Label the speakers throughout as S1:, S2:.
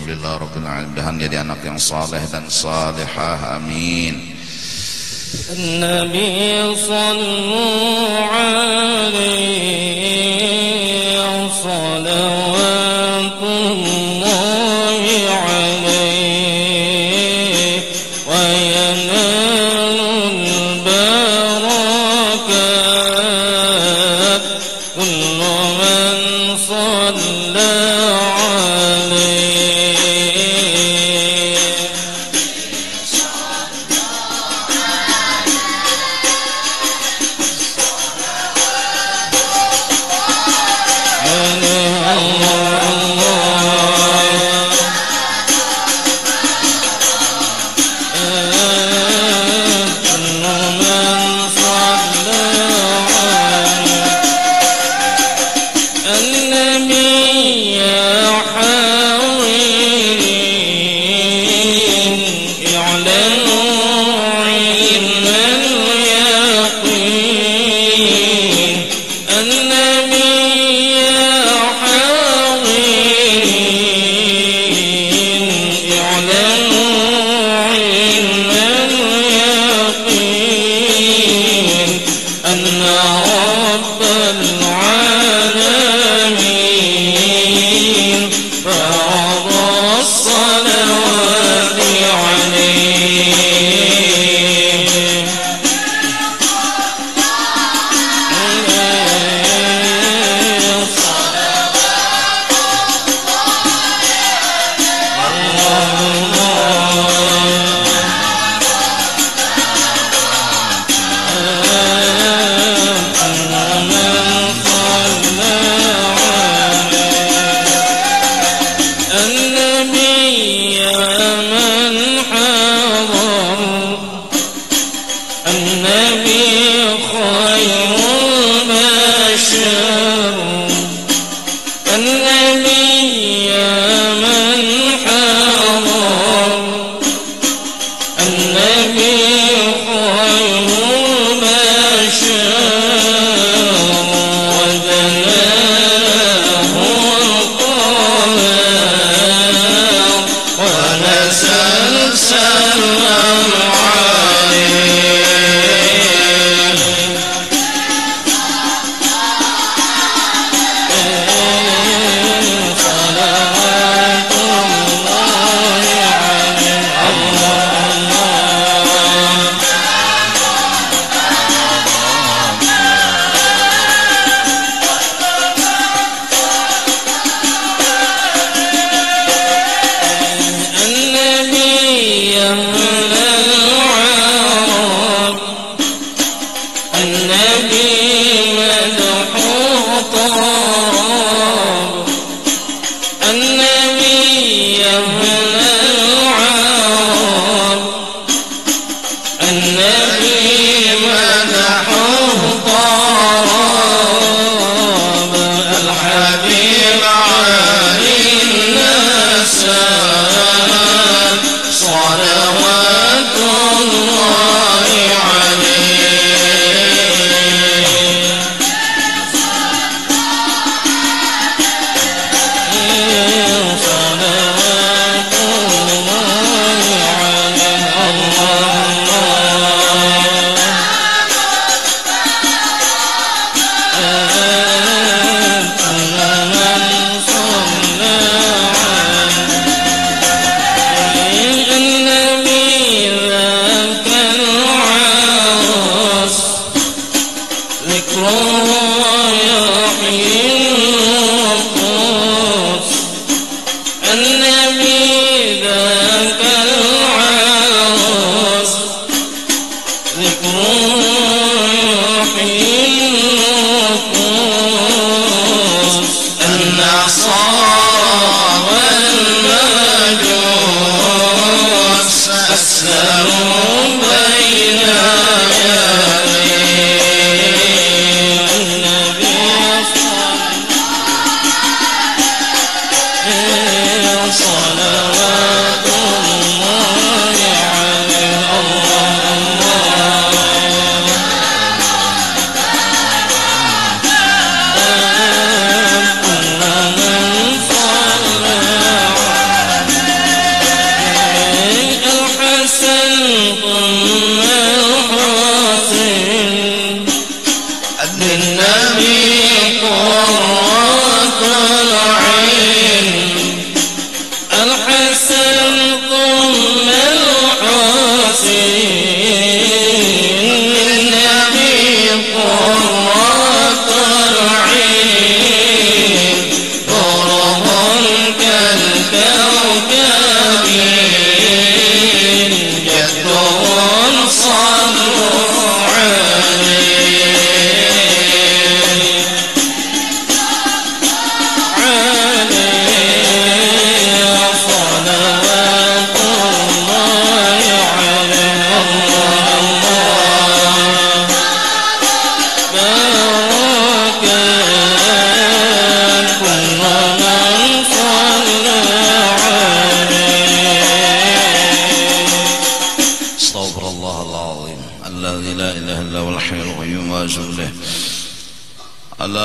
S1: Alhamdulillah Rabbil Alamin. Dan jadi anak yang saleh dan salihah. Amin.
S2: Nabi sallu alaihi salawatullahi alaihi wa yanalul barakat kullu man salla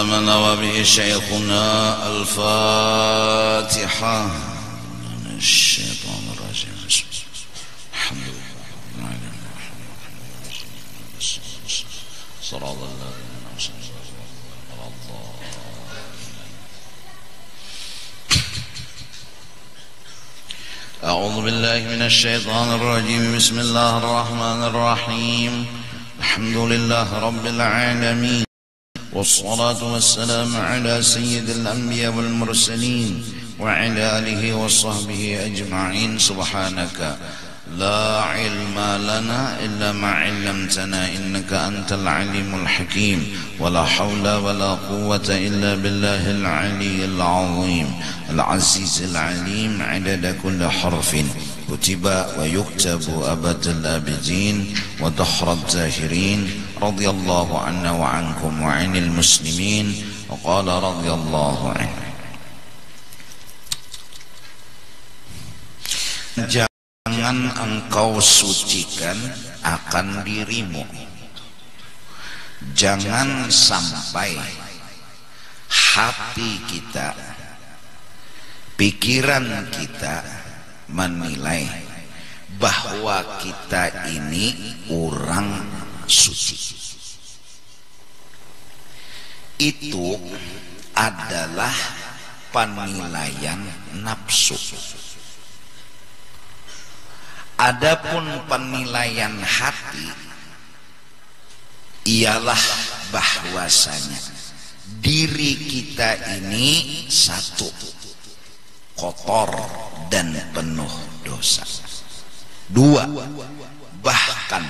S1: على ما نوى به شيخنا. الفاتحة. من الشيطان الرجيم. الحمد لله صراط الذين أنعمت عليهم. أعوذ بالله من الشيطان الرجيم. بسم الله الرحمن الرحيم. الحمد لله رب العالمين، والصلاة والسلام على سيد الأنبياء والمرسلين وعلى آله وصحبه أجمعين. سبحانك لا علم لنا إلا ما علمتنا إنك أنت العليم الحكيم. ولا حول ولا قوة إلا بالله العلي العظيم العزيز العليم. عدد كل حرف كتب ويكتب أبد الآبدين ودهر الداهرين. رضي الله عنا وعنكم وعن المسلمين. وقال رضي الله عنه. Jangan engkau sucikan akan dirimu. Jangan sampai hati kita, pikiran kita menilai bahwa kita ini orang suci. Itu adalah penilaian nafsu. Adapun penilaian hati ialah bahwasanya diri kita ini satu, kotor dan penuh dosa. Dua, bahkan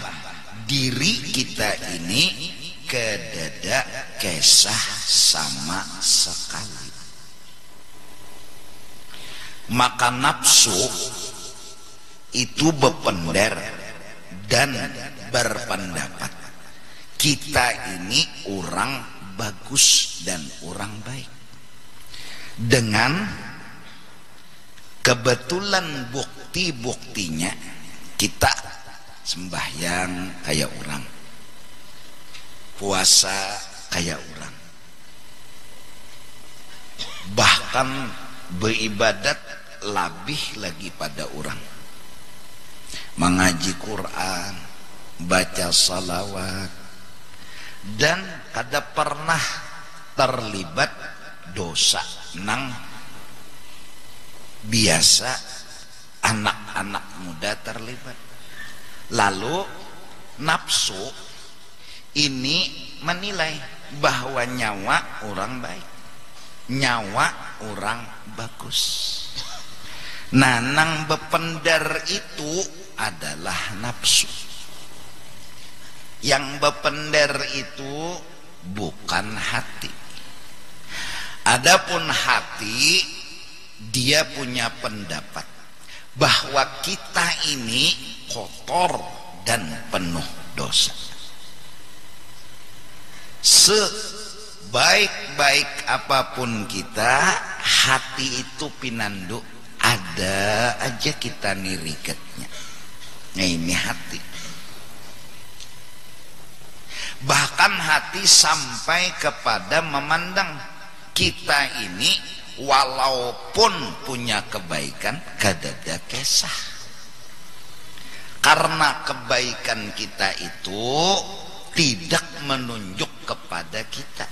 S1: diri kita ini kedada kesah sama sekali. Maka nafsu itu berpendar dan berpendapat kita ini orang bagus dan orang baik, dengan kebetulan bukti-buktinya kita sembahyang kayak orang, puasa kayak orang, bahkan beribadat lebih lagi pada orang, mengaji Quran, baca salawat, dan kada pernah terlibat dosa nang biasa anak-anak muda terlibat. Lalu nafsu ini menilai bahwa nyawa orang baik, nyawa orang bagus. Nah, nang bependar itu adalah nafsu. Yang bependar itu bukan hati. Adapun hati, dia punya pendapat bahwa kita ini kotor dan penuh dosa. Sebaik-baik apapun kita, hati itu pinandu, ada aja kita nirikatnya. Nah, ini hati. Bahkan hati sampai kepada memandang kita ini walaupun punya kebaikan kadada kesah. Karena kebaikan kita itu tidak menunjuk kepada kita.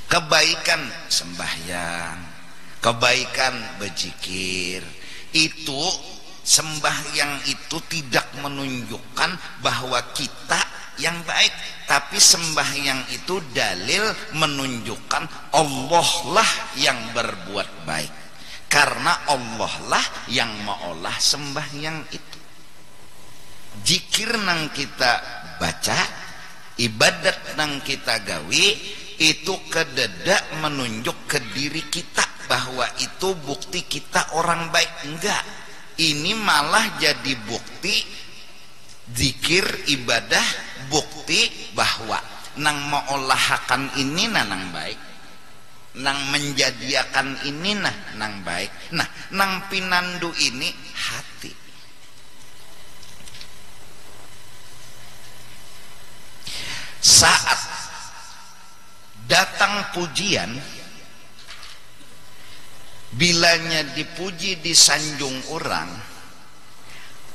S1: Kebaikan sembahyang, kebaikan berzikir, itu sembahyang itu tidak menunjukkan bahwa kita yang baik, tapi sembahyang itu dalil menunjukkan Allah lah yang berbuat baik, karena Allah lah yang mengolah sembahyang itu. Zikir nang kita baca, ibadat nang kita gawi, itu kededa menunjuk ke diri kita bahwa itu bukti kita orang baik. Enggak, ini malah jadi bukti zikir ibadah, bukti bahwa nang mengolahkan ini nang baik, nang menjadiakan ini nang baik. Nah, nang pinandu ini hati. Saat datang pujian, bilanya dipuji disanjung orang,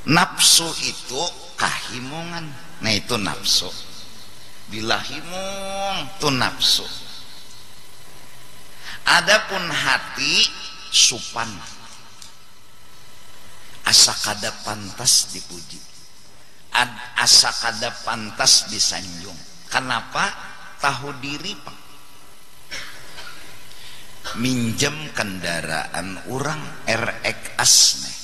S1: nafsu itu kahimungan. Nah itu nafsu. Bila himung itu nafsu. Adapun hati supan, asa kada pantas dipuji, asa kada pantas disanjung. Kenapa? Tahu diri Pak. Minjem kendaraan orang RX nih,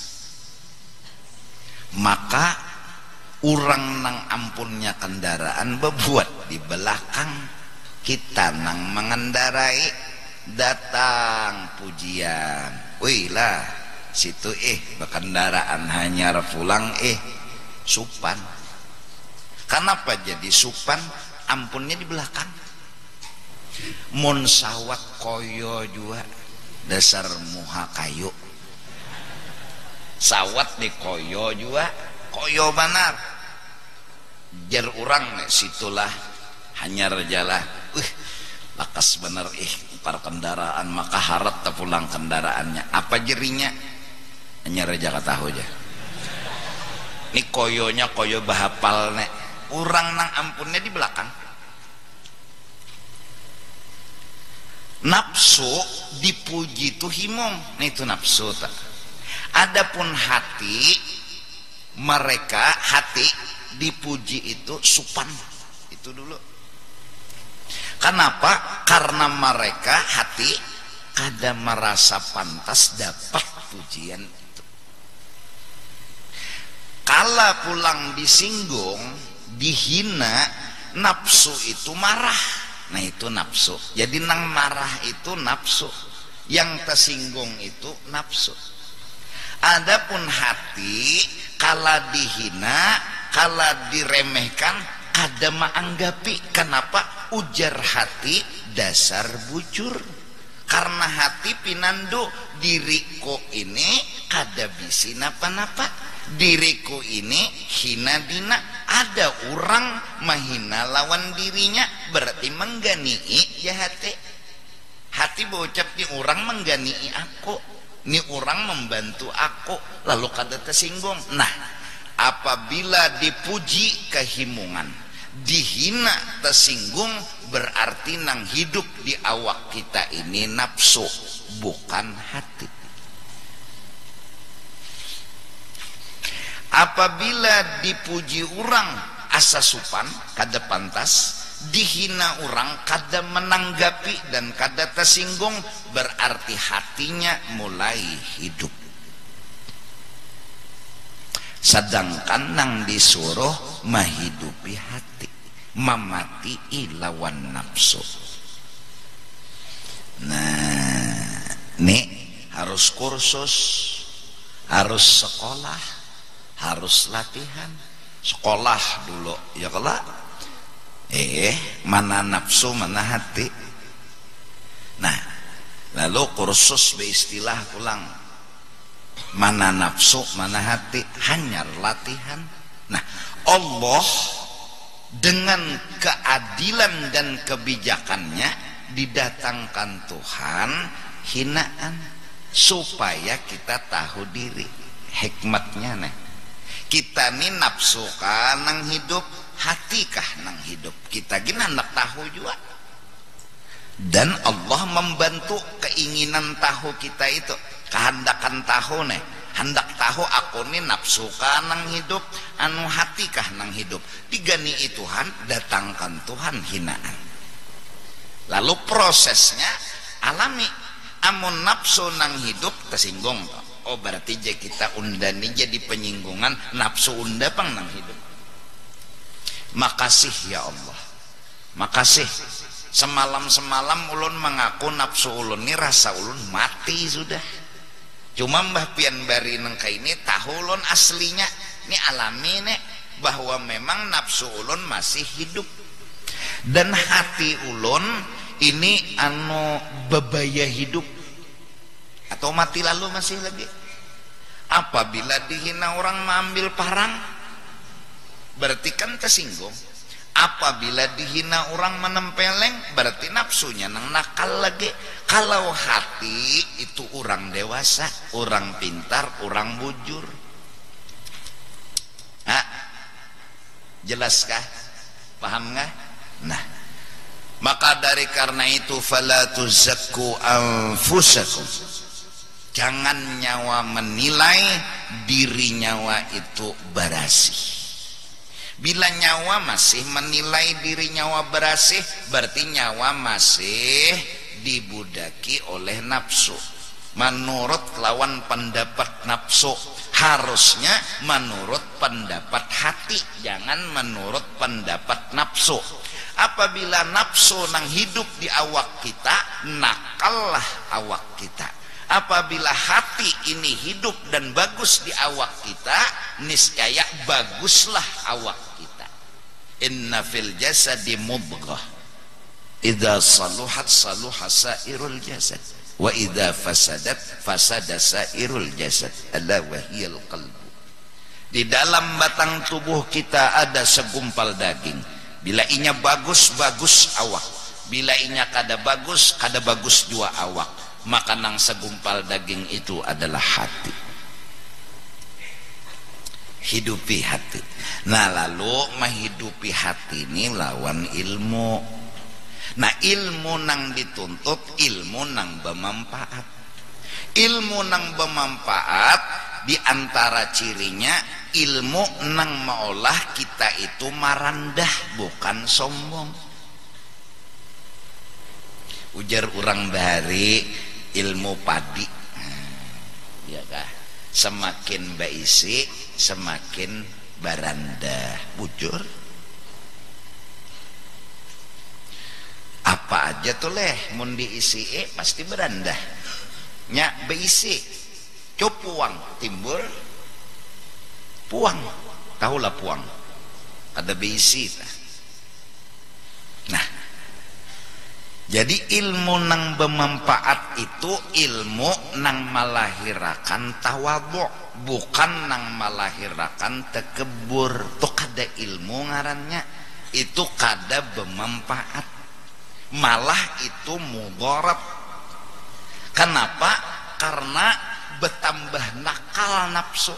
S1: maka orang nang ampunnya kendaraan bebuat di belakang, kita nang mengendarai, datang pujian, wih lah situ berkendaraan hanyar pulang supan. Kenapa jadi supan? Ampunnya di belakang. Mun sawat koyo juga dasar muha kayu, sawat di koyo juga koyo banar. Jar urang nih situlah hanyar jalan, lakas bener par kendaraan, maka harap pulang kendaraannya. Apa jerinya? Hanyar jaga tahu aja. Ini koyonya koyo bahapal nek. Urang nang ampunnya di belakang. Nafsu dipuji itu himung, nah itu nafsu tak. Adapun hati, mereka hati dipuji itu supan, itu dulu. Kenapa? Karena mereka hati kada merasa pantas dapat pujian itu. Kala pulang disinggung, dihina, nafsu itu marah. Nah itu nafsu. Jadi nang marah itu nafsu, yang tersinggung itu nafsu. Adapun hati kala dihina, kala diremehkan, kada maanggapi. Kenapa? Ujar hati dasar bujur. Karena hati pinando, diriku ini kada bisi napa-napa, diriku ini hina dina. Ada orang mahina lawan dirinya, berarti menggani'i ya hati. Hati berucap ni orang menggani'i aku, ni orang membantu aku, lalu kada tersinggung. Nah apabila dipuji kehimungan, dihina tersinggung, berarti nang hidup di awak kita ini nafsu, bukan hati. Apabila dipuji orang asa supan, kada pantas, dihina orang kada menanggapi dan kada tersinggung, berarti hatinya mulai hidup. Sedangkan nang disuruh menghidupi hati, memati lawan nafsu. Nah, nih harus kursus, harus sekolah, harus latihan. Sekolah dulu ya kelak, mana nafsu mana hati. Nah lalu kursus beristilah pulang, mana nafsu mana hati, hanya latihan. Nah Allah dengan keadilan dan kebijakannya didatangkan Tuhan hinaan supaya kita tahu diri. Hikmatnya nih, kita nih nafsu kah nang hidup, hati kah nang hidup, kita gini hendak tahu juga. Dan Allah membantu keinginan tahu kita itu, kehendakan tahu nih, hendak tahu aku nih nafsu kah nang hidup, anu hati kah nang hidup, digani Tuhan, datangkan Tuhan hinaan. Lalu prosesnya alami. Amun nafsu nang hidup tersinggung, oh berarti kita undani jadi penyinggungan nafsu unda pang nang hidup. Makasih ya Allah, makasih. Semalam ulun mengaku nafsu ulun ini rasa ulun mati sudah. Cuma mbah pian bari nang ini tahu ulun aslinya ini alami nek, bahwa memang nafsu ulun masih hidup. Dan hati ulun ini anu bebaya hidup atau mati lalu masih lagi. Apabila dihina orang mengambil parang, berarti kan tersinggung. Apabila dihina orang menempeleng, berarti nafsunya nang nakal lagi. Kalau hati itu orang dewasa, orang pintar, orang bujur. Jelaskah? Paham nggak? Nah, maka dari karena itu fala tuzakku anfusakum. Jangan nyawa menilai diri nyawa itu berasih. Bila nyawa masih menilai diri nyawa berasih, berarti nyawa masih dibudaki oleh nafsu. Menurut lawan pendapat nafsu, harusnya menurut pendapat hati, jangan menurut pendapat nafsu. Apabila nafsu nang hidup di awak kita, nakallah awak kita. Apabila hati ini hidup dan bagus di awak kita, niscaya baguslah awak kita. Inna fil jasadi mudghah, idza saluhat saluha sairul jasad, wa idza fasadat fasada sairul jasad, ala wahiyal qalbu. Di dalam batang tubuh kita ada segumpal daging. Bila inya bagus, bagus awak. Bila inya kada bagus jua awak. Maka nang segumpal daging itu adalah hati. Hidupi hati. Nah, lalu menghidupi hati ini lawan ilmu. Nah, ilmu nang dituntut, ilmu nang bermanfaat. Ilmu nang bermanfaat diantara cirinya ilmu nang maolah kita itu marandah, bukan sombong. Ujar orang bahari ilmu padi, ya kah? Semakin baisi semakin baranda. Bujur apa aja tuh leh mun diisi pasti beranda nya baisi. Puang timbul puang, tahulah puang ada baisi. Nah, jadi ilmu nang bermanfaat itu ilmu nang melahirakan tawadhu, bukan nang melahirakan tekebur. Tuh kada ilmu ngarannya, itu kada bermanfaat, malah itu mudarat. Kenapa? Karena bertambah nakal nafsu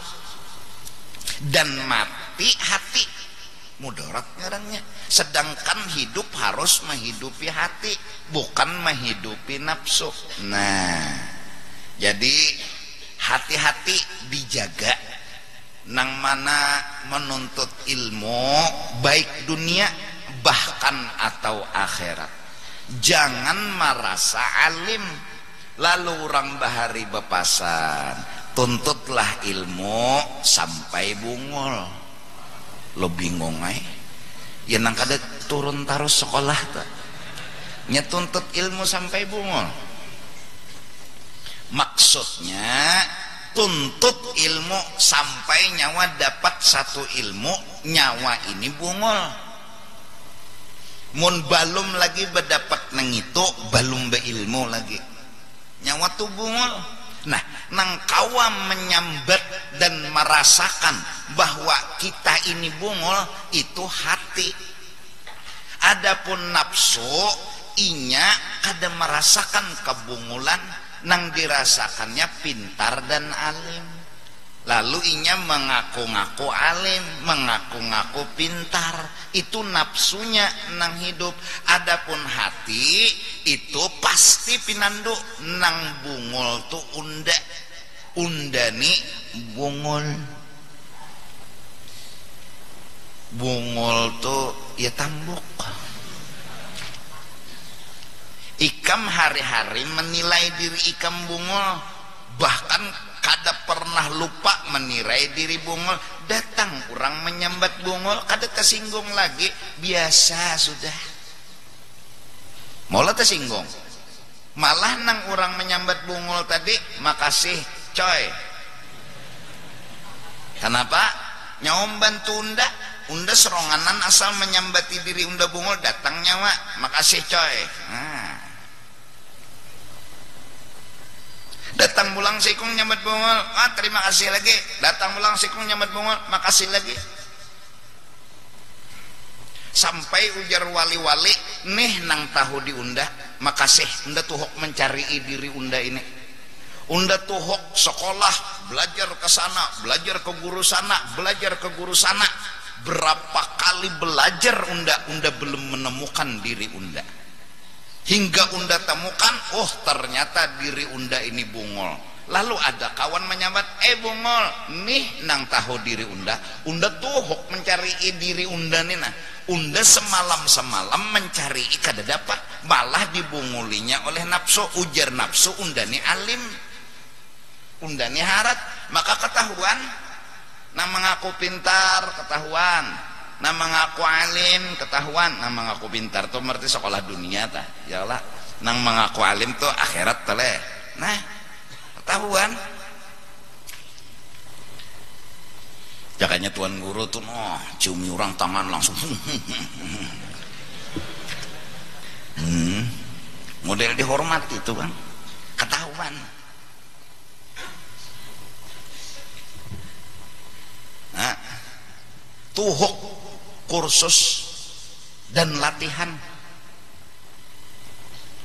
S1: dan mati hati, mudarat ngarannya. Sedangkan hidup harus menghidupi hati, bukan menghidupi nafsu. Nah, jadi hati-hati dijaga. Nang mana menuntut ilmu baik dunia bahkan atau akhirat, jangan merasa alim lalu orang bahari bepasan, tuntutlah ilmu sampai bungul. Lo bingung ya nang kada turun tarus sekolah tuh nyetuntut ilmu sampai bungul. Maksudnya tuntut ilmu sampai nyawa dapat satu ilmu, nyawa ini bungul. Mun balum lagi berdapat nang itu, balum beilmu lagi, nyawa tuh bungul. Nah, nang kawam menyambat dan merasakan bahwa kita ini bungul itu hati. Adapun nafsu inya kada merasakan kebungulan, nang dirasakannya pintar dan alim. Lalu inya mengaku-ngaku alim, mengaku-ngaku pintar. Itu nafsunya nang hidup. Adapun hati itu pasti pinandu nang bungul tu unda. Undani bungul. Bungul tu ya tambuk. Ikam hari-hari menilai diri ikam bungul, bahkan kada pernah lupa menilai diri bungul. Datang orang menyambat bungul, kada tersinggung lagi, biasa sudah. Mula tersinggung, malah nang orang menyambat bungul tadi, makasih coy. Kenapa? Nyawam bantu unda seronganan asal menyambati diri unda bungul, datang nyawa, makasih coy. Nah, datang pulang sikung nyambat bungul, terima kasih lagi. Datang pulang sikung nyambat bungul, makasih lagi. sampai ujar wali-wali nih nang tahu diunda makasih unda tuhok mencari diri unda ini, unda tuhok sekolah belajar ke sana, belajar ke guru sana, belajar ke guru sana, berapa kali belajar unda belum menemukan diri unda, hingga unda temukan oh ternyata diri unda ini bungol. Lalu ada kawan menyambat, bungol nih nang tahu diri unda tuhok mencari diri unda nih nah, unda semalam mencari kada dapat, malah dibungulinya oleh nafsu. Ujar nafsu unda nih alim, unda nih harat, maka ketahuan nah mengaku pintar ketahuan, nah mengaku alim ketahuan. Nah mengaku pintar tuh berarti sekolah dunia tah ya lah, nang mengaku alim tuh akhirat teleh. Nah ketahuan. Jakanya tuan guru tuh ciumi orang tangan langsung model dihormati itu kan, ketahuan. Nah, tuhuk kursus dan latihan.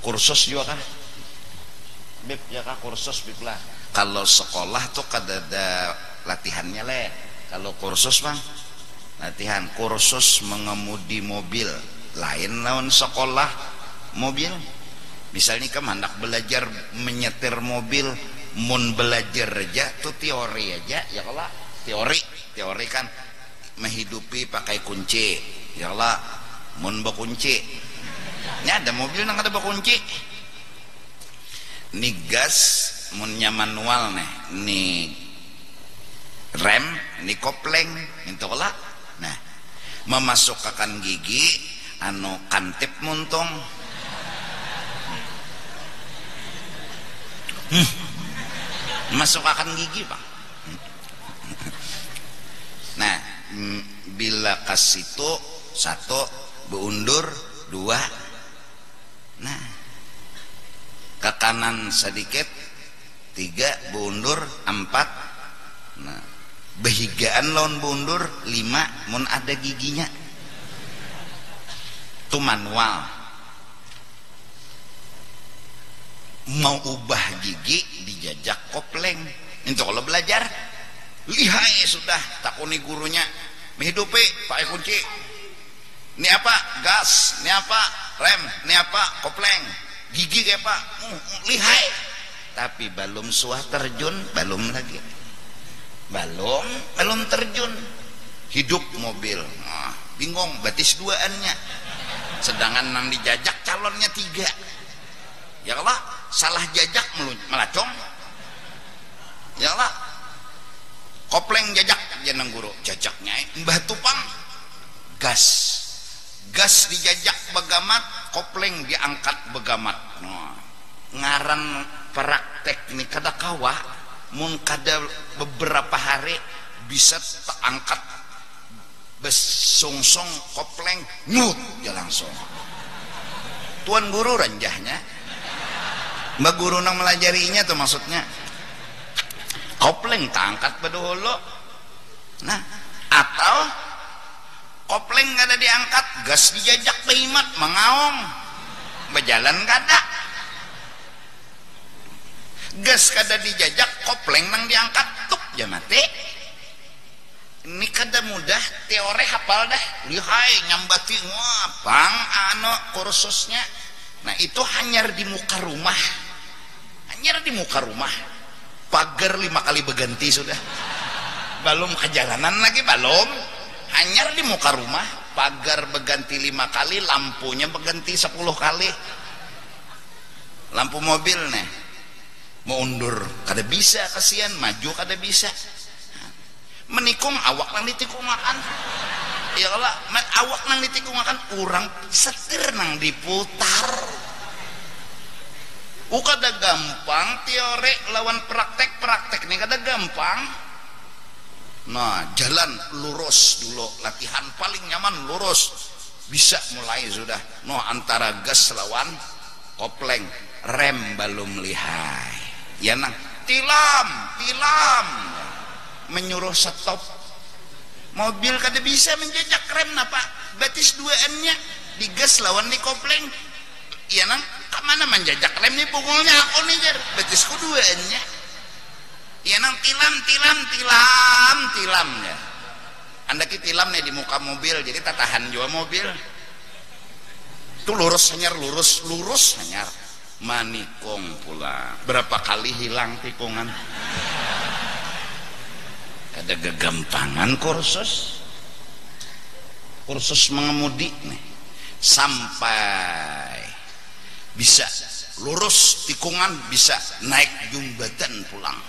S1: Kursus juga kah? Bib ya kah kursus bib lah. Kalau sekolah tuh kada ada latihannya leh. Kalau kursus bang latihan. Kursus mengemudi mobil lain lawan sekolah mobil. Misalnya kamu hendak belajar menyetir mobil, mun belajar aja tuh teori aja ya kalau teori kan menghidupi pakai kunci ya lah, mun bakunci ini ada mobil nang ada bakunci. Ini gas munnya manual nih rem, ini kopleng itu lah. Nah memasukkan gigi anu kantip muntung masukkan gigi bang. Nah bila kasih itu satu beundur dua, nah ke kanan sedikit tiga beundur empat, nah behigaan lawan beundur lima mun ada giginya itu manual. Mau ubah gigi dijajak kopleng itu kalau belajar lihai sudah takuni gurunya menghidupi pakai kunci ini apa gas, ini apa rem, ini apa kopleng, gigi kayak apa lihai, tapi belum suah terjun belum lagi, belum terjun hidup mobil. Nah, bingung batis duaannya, sedangkan nang dijajak calonnya tiga ya Allah, salah jajak melacong ya Allah, kopleng jajak jeneng guru jajaknya mbah tupang gas dijajak begamat, kopleng diangkat begamat. Nah, ngaran praktek nih kada kawa mun kada beberapa hari bisa terangkat besungsong kopleng nyut ya langsung. Tuan guru ranjahnya mbak guru nang melajarinya tuh maksudnya kopleng terangkat pada hulu. Nah atau kopleng kada diangkat gas dijajak behimat mengaong berjalan kada, gas kada dijajak kopleng nang diangkat tuk ya mati. Ini kada mudah teori hafal dah lihai nyambati wah bang ano kursusnya. Nah itu hanyar di muka rumah, pagar 5 kali berganti sudah, belum kejalanan lagi belum, hanyar di muka rumah pagar berganti 5 kali, lampunya berganti 10 kali. Lampu mobil nih mau undur kada bisa, kasihan maju kada bisa, menikung awak nang ditikung makan ya Allah, awak nang ditikung makan urang setir nang diputar. Kada gampang teori lawan praktek nih kada gampang. Nah jalan lurus dulu, latihan paling nyaman lurus, bisa mulai sudah. No antara gas lawan kopleng, rem belum lihai ya nang tilam menyuruh stop mobil kada bisa menjejak rem napa batis duaannya digas lawan di kopleng. Iya nang kemana menjajak lem nih punggulnya aku nih jar batis duaannya. Iya nang tilam ya. Anda ki tilam nih di muka mobil jadi tatahan juga mobil. Itu lurus hanyar manikong pula. Berapa kali hilang tikungan. Ada kegampangan kursus mengemudi nih sampai bisa lurus tikungan, bisa naik jembatan pulang.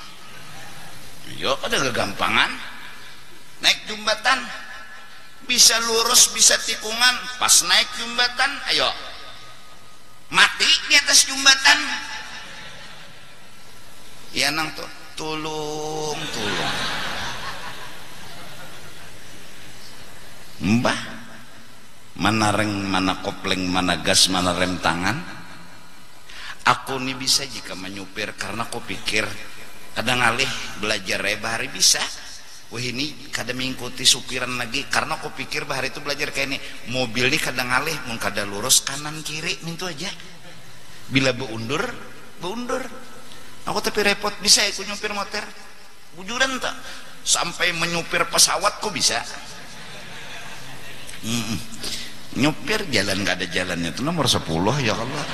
S1: Yo ada kegampangan naik jembatan, bisa lurus bisa tikungan, pas naik jembatan ayo mati di atas jembatan. Ya nang tuh tulung mbah, mana reng, mana kopleng, mana gas, mana rem tangan. Aku nih bisa jika menyupir karena aku pikir kadang alih belajar bahari bisa. Wah ini kadang mengikuti supiran lagi karena aku pikir bahari itu belajar kayak ini. Mobil ini kadang alih mun kada lurus kanan kiri mintu aja. Bila beundur. Aku tapi repot bisa aku nyupir motor. Bujuran tak sampai menyupir pesawat kok bisa. Nyupir jalan gak ada jalannya itu nomor 10 ya Allah.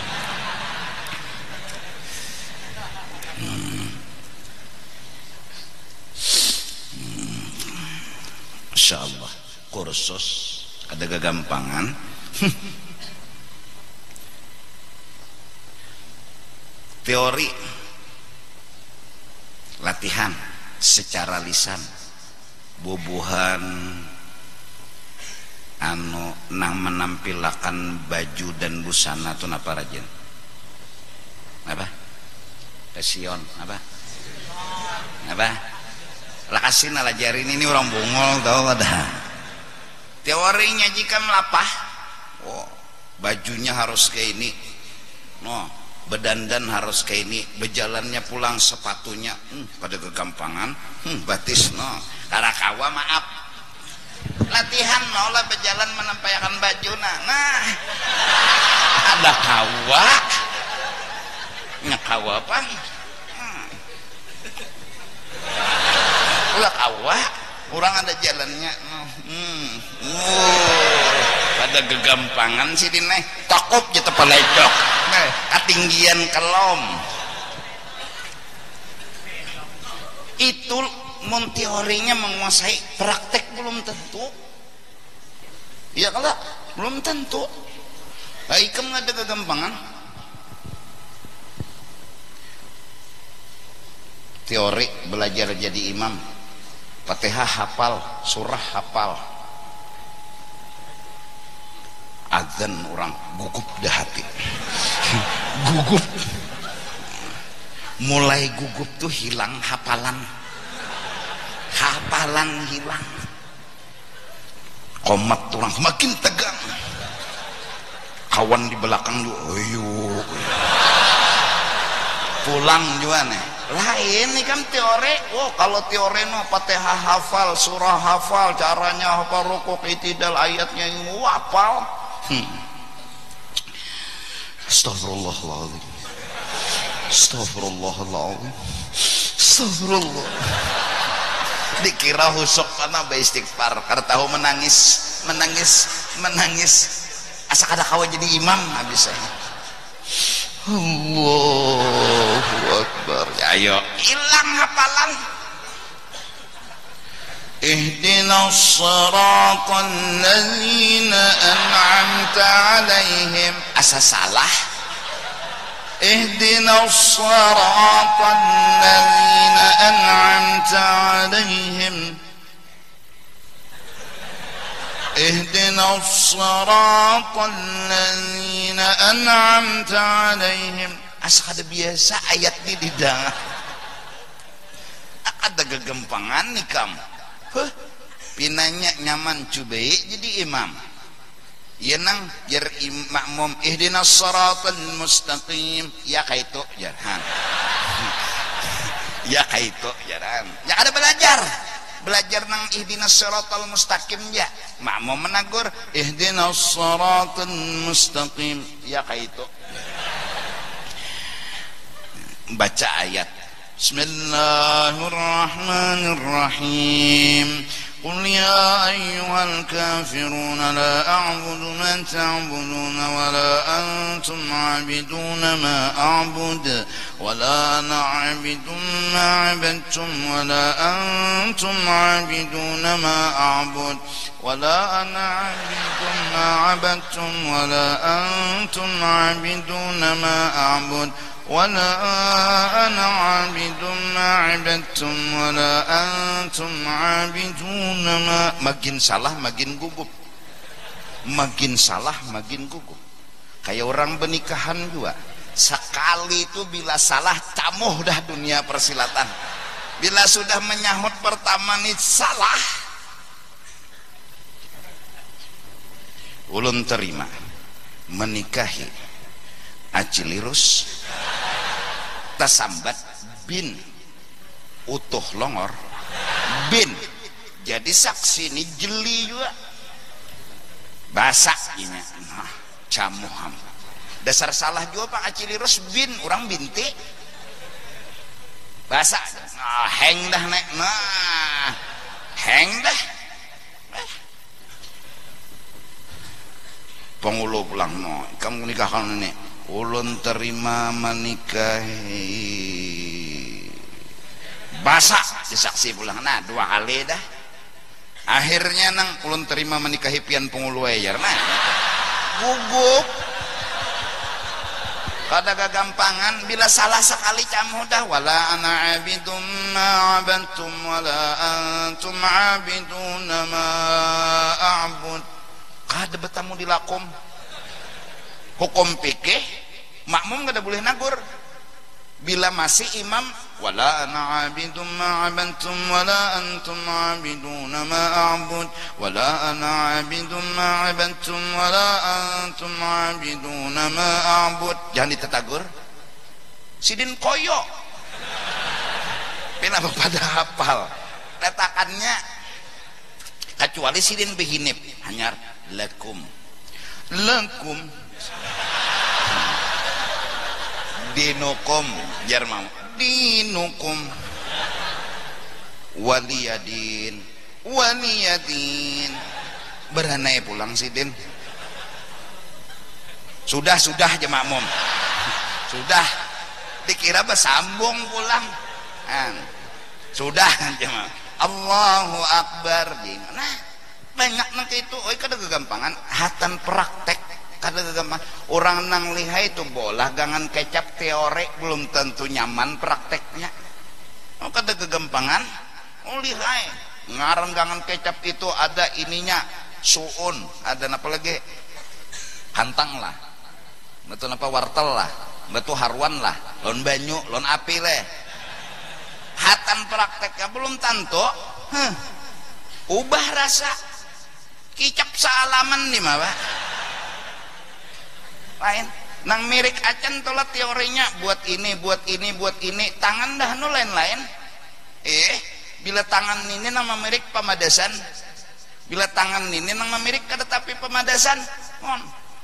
S1: Masya Allah kursus ada kegampangan. Teori latihan secara lisan bubuhan anu nang menampilkan baju dan busana tuh apa rajin apa pesion apa lakasin ala jarin ini orang bungol tau ada teorinya jika melapah bajunya harus kayak ini bedandan harus kayak ini berjalannya pulang sepatunya pada kegampangan batis karakawa maaf latihan maulah berjalan menampilkan baju nah ada kawa kawa apa ulah kawa orang ada jalannya pada kegampangan sih dineh takut jatuh pelecok ketinggian kelom itu mun teorinya menguasai praktek belum tentu iya kalau belum tentu ikam nggak ada kegampangan teori belajar jadi imam Fatihah hafal surah hafal azan orang gugup dah hati gugup mulai gugup tuh hilang hafalan hilang komat orang makin tegang kawan di belakang lu pulang juga nih lain nih kan teori kalau teori no Fatihah hafal surah hafal caranya hafal rukuk itidal ayatnya hafal Astagfirullahaladzim Astagfirullah dikira husuk karena beristighfar karena tahu menangis asa kada kawa jadi imam habis saya Allahu Akbar ayo hilang hafalan ihdinas siratal ladzina an'amta alaihim asa salah ihdinas siratal ladzina an'amta alaihim ihdinas siratal ladzina an'amta alaihim asa kada biasa ayat di lidah ada kegampangan nih kamu pinanya nyaman cubai jadi imam ya nang jar makmum ihdinas siratal mustaqim ya kaitu jaran ya kaitu jaran ya ada belajar belajar nang ihdinas siratal mustaqim ya makmum menagur ihdinas siratal mustaqim ya kayak itu baca ayat Bismillahirrahmanirrahim قل يا أيها الكافرون لا أعبد ما تعبدون ولا أنتم عابدون ما أعبد ولا أنا عابد ما عبدتم ولا أنتم عابدون ما أعبد ولا أنا عابد ما عبدتم ولا أنتم عابدون ما أعبد ولا أنا عابد ما عبدتم ولا أنتم عابدون ما makin salah makin gugup makin salah makin gugup kayak orang pernikahan juga sekali itu bila salah camuh dah dunia persilatan bila sudah menyahut pertama nih salah ulun terima menikahi acilirus tasambat bin utuh longor bin jadi saksi ini jeli juga basak ini nah, camuham dasar salah juga Pak acilirus bin orang binti basak nah, heng dah nek nah heng dah pengulu pulang no kamu nikahkan ini ulun terima menikahi basak disaksi pulang nah 2 kali dah akhirnya nang ulun terima menikahi pian pengulu ayer nah gugup kada gagampangan bila salah sekali camuh dah wala ana abidum ma abantum wala antum abidun ma a'bud kada betamu dilakum hukum fikih makmum kada boleh nagur bila masih imam wala ana abidum ma abantum wala antum abidun ma a'bud wala ana abidum ma abantum wala antum abidun ma a'bud jangan ditetagur sidin koyo pina pada hafal letakannya kecuali sidin behinip hanyar lakum dinukum jarmam dinukum waliyadin beranai pulang sidin sudah aja makmum sudah dikira bersambung pulang sudah aja Allahu Akbar nah banyak nanti itu kada kegampangan hatan praktek kada gampang orang nang lihai itu bola gangan kecap teori belum tentu nyaman prakteknya kada kegampangan lihai ngaran gangan kecap itu ada ininya suun ada apa lagi hantang lah betul apa wortel lah betul haruan lah lon banyu lon api leh hatan prakteknya belum tentu ubah rasa kicap salaman nih mah lain nang mirik acan tola teorinya buat ini tangan dah nu lain-lain bila tangan ini nama mirik pemadasan bila tangan ini nama mirik kada tapi pemadasan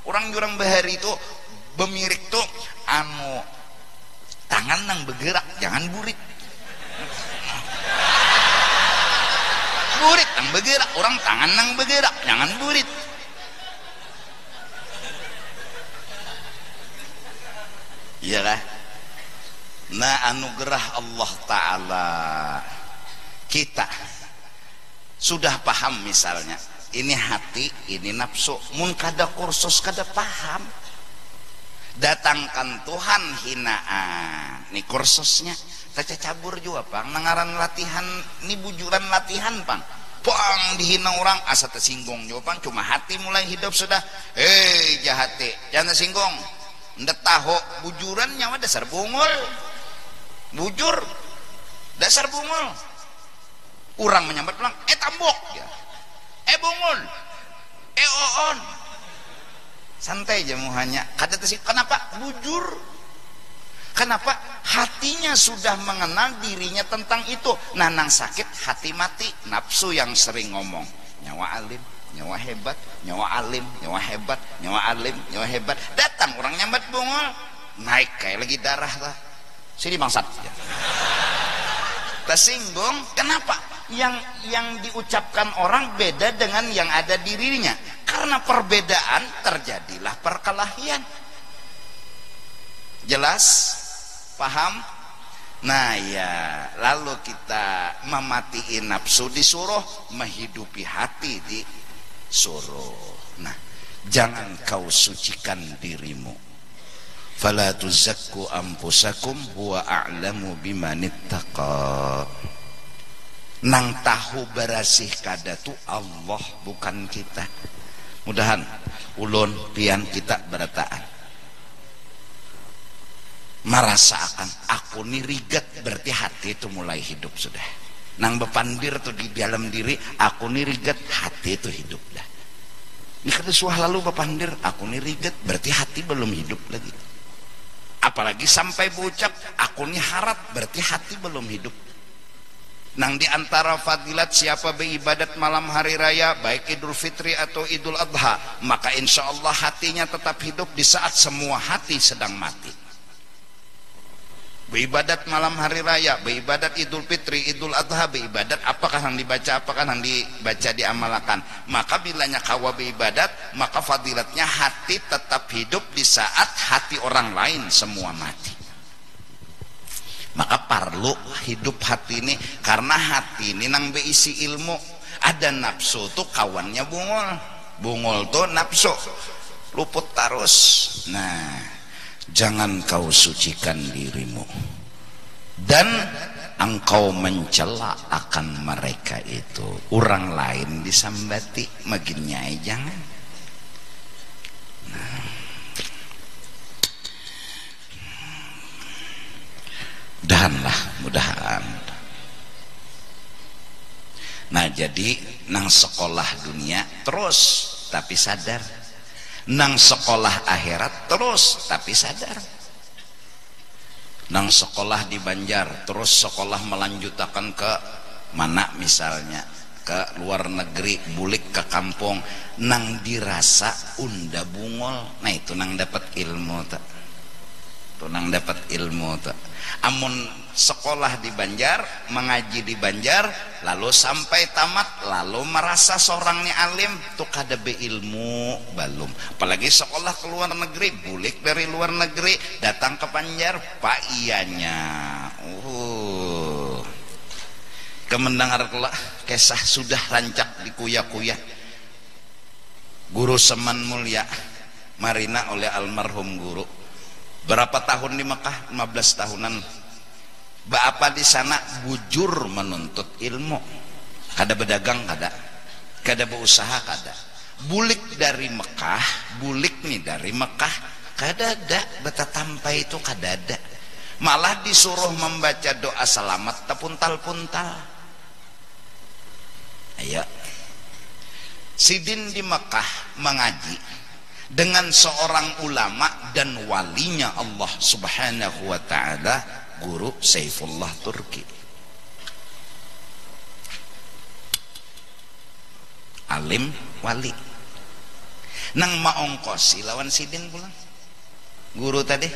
S1: orang bahari itu bemirik tuh anu tangan nang bergerak jangan burit nang bergerak orang tangan nang bergerak jangan burit iyalah nah anugerah Allah Ta'ala kita sudah paham misalnya ini hati ini nafsu mun kada kursus kada paham datangkan Tuhan hinaan ini kursusnya kita cabur juga pang nangaran latihan ini bujuran latihan pang dihina orang asa tersinggung juga pang cuma hati mulai hidup sudah jahate jangan tersinggung ndak tahu bujuran nyawa dasar bungul bujur dasar bungul orang menyambat pulang tambok ya bungul oon santai aja muhanya kata tersinggung kenapa bujur Kenapa? Hatinya sudah mengenal dirinya tentang itu. Nah, nang sakit hati mati, nafsu yang sering ngomong, nyawa alim, nyawa hebat, nyawa alim, nyawa hebat, nyawa alim, nyawa hebat. Datang orang nyambat bungol, naik kayak lagi darah lah. Sini bangsat. Tersinggung. Kenapa? Yang diucapkan orang beda dengan yang ada dirinya. Karena perbedaan terjadilah perkelahian. Jelas? Paham? Nah ya, lalu kita mematiin nafsu disuruh, menghidupi hati disuruh. Nah, jangan kau sucikan dirimu. Fala tuzakku anfusakum huwa a'lamu bimanittaqa. Nang tahu berasih kada tu Allah, bukan kita. Mudahan ulun pian kita berataan merasakan aku nih rigat, berarti hati itu mulai hidup sudah. Nang bepandir tuh di dalam diri, aku nih rigat, hati itu hidup dah. Ini kada suah lalu bepandir, aku nih rigat, berarti hati belum hidup lagi. Apalagi sampai berucap aku nih harap, berarti hati belum hidup. Nang di antara fadilat siapa beribadat malam hari raya, baik Idul Fitri atau Idul Adha, maka insya Allah hatinya tetap hidup di saat semua hati sedang mati. Beribadat malam hari raya, beribadat Idul Fitri, Idul Adha, beribadat apakah yang dibaca, apakah yang dibaca diamalkan. Maka bilanya kawa beribadat, maka fadilatnya hati tetap hidup di saat hati orang lain semua mati. Maka perlu hidup hati ini, karena hati ini nang beisi ilmu. Ada nafsu tuh kawannya bungol, bungol tuh nafsu, luput terus. Nah, jangan kau sucikan dirimu dan engkau mencela akan mereka itu. Orang lain disambati, maginnya jangan. Mudahan. Nah, jadi nang sekolah dunia terus tapi sadar, nang sekolah akhirat terus tapi sadar. Nang sekolah di Banjar terus sekolah melanjutkan ke mana misalnya, ke luar negeri, bulik ke kampung, nang dirasa unda bungol. Nah itu nang dapat ilmu tak, itu nang dapat ilmu tak. Amun sekolah di Banjar, mengaji di Banjar, lalu sampai tamat, lalu merasa seorangnya alim, tuh kada be ilmu balum. Apalagi sekolah ke luar negeri, bulik dari luar negeri, datang ke Banjar, pak ianya. Kemendengar kelak kisah sudah rancak dikuya-kuya. Guru Seman Mulia Marina oleh almarhum guru. Berapa tahun di Mekah? 15 tahunan. Bapak di sana bujur menuntut ilmu. Kada berdagang kada, kada berusaha kada. Bulik dari Mekah, bulik nih dari Mekah, kada ada beta tampai itu kada ada. Malah disuruh membaca doa selamat tepuntal-puntal. Ayo. Sidin di Mekah mengaji dengan seorang ulama dan walinya Allah Subhanahu wa ta'ala, Guru Saifullah Turki. Alim wali. Nang maongkosi lawan sidin pulang guru tadi.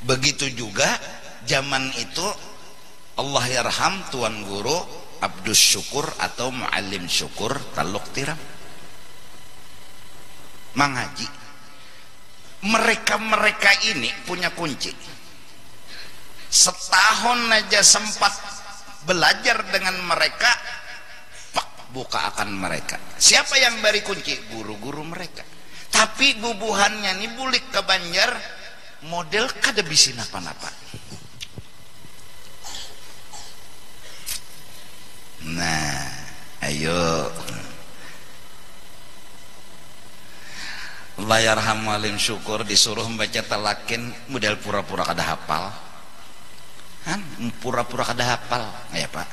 S1: Begitu juga zaman itu Allah yarham tuan guru Abdus Syukur atau Muallim Syukur Taluk Tiram mengaji. Mereka ini punya kunci. Setahun aja sempat belajar dengan mereka, pak buka akan mereka. Siapa yang beri kunci? Guru-guru mereka. Tapi bubuhannya nih bulik ke Banjar, model kada bisin apa-apa. Nah, ayo Allah yarham Muallim Syukur disuruh membaca talakin model pura-pura kada hafal. Kan pura-pura kada hafal. Ya Pak,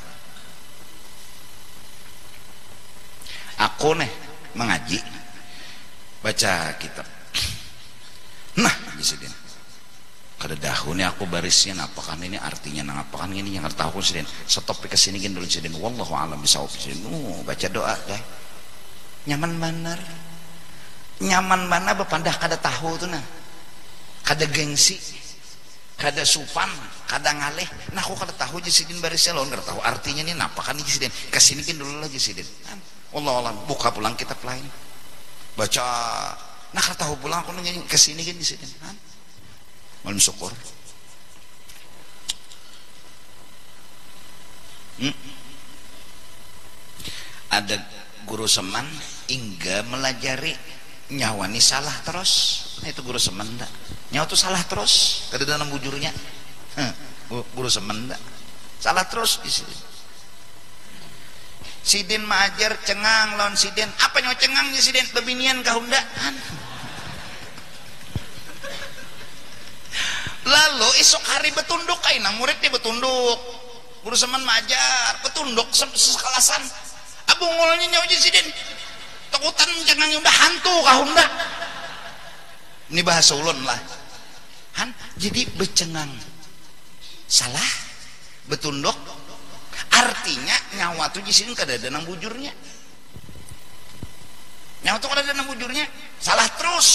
S1: aku nih mengaji baca kitab Nah presiden kada dahunnya aku barisnya apakah ini artinya nang apakah ini yang tahu presiden stop ke sini gini dulu presiden wallahu alam bisawab presiden baca doa dah nyaman mana bepandah kada tahu tuh nah kada gengsi kada supan kada ngaleh nah aku kada tahu presiden barisnya lawan kada tahu artinya ini apakah ini presiden kesini gini dulu lagi presiden wallahu alam buka pulang kitab lain baca nah kada tahu pulang aku nanya kesini gini presiden malam syukur ada guru seman hingga melajari nyawa ini salah terus nah itu guru seman enggak nyawa itu salah terus kada dalam bujurnya guru seman enggak salah terus di sini sidin maajar cengang lawan sidin apa nyawa cengangnya sidin bebinian kahunda lalu esok hari betunduk kaina muridnya betunduk guru seman majar betunduk sekalasan abungolnya nyawa sidin takutan jangan udah hantu kahunda ini bahasa ulun lah jadi becengang salah betunduk artinya nyawa tuh jisin kada ada nang bujurnya nyawa tuh kada ada nang bujurnya salah terus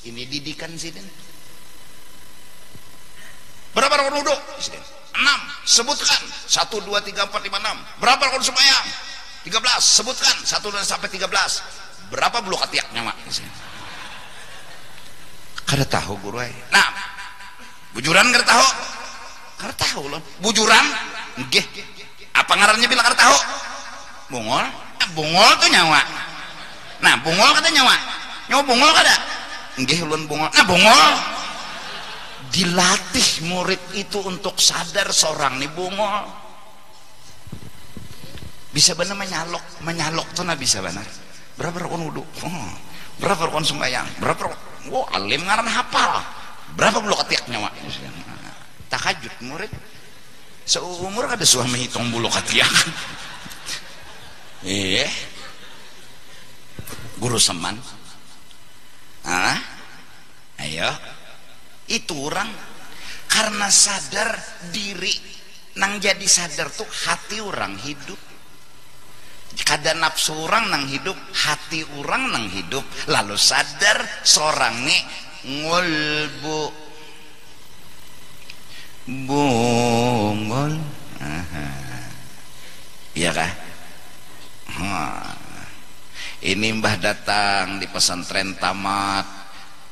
S1: ini didikan sidin berapa rukun wudu? 6. Sebutkan 1, 2, 3, 4, 5, 6. Berapa rukun sembahyang? 13. Sebutkan 1 sampai 13. Berapa bulu ketiak nyawa? Kada tahu guru ay. Nah, bujuran kada tahu? Kada tahu loh. Bujuran? Nggih. Apa ngarannya bilang kada tahu? Bungol? Bungol tuh nyawa. Nah, bungol kada nyawa. Nyawa bungol kada? Nggih ulun bungol. Nah, bungol dilatih murid itu untuk sadar seorang nih bungol bisa benar menyalok tuh nah bisa benar berapa rukun wudu berapa rukun sembahyang berapa alim ngaran hafal berapa bulu ketiak nyawa tahajud murid seumur kada suah menghitung bulu ketiak guru seman ayo itu orang karena sadar diri nang jadi sadar tuh hati orang hidup kada nafsu orang nang hidup hati orang nang hidup lalu sadar seorang nih ngulbu bungol iya kah ini mbah datang di pesantren tamat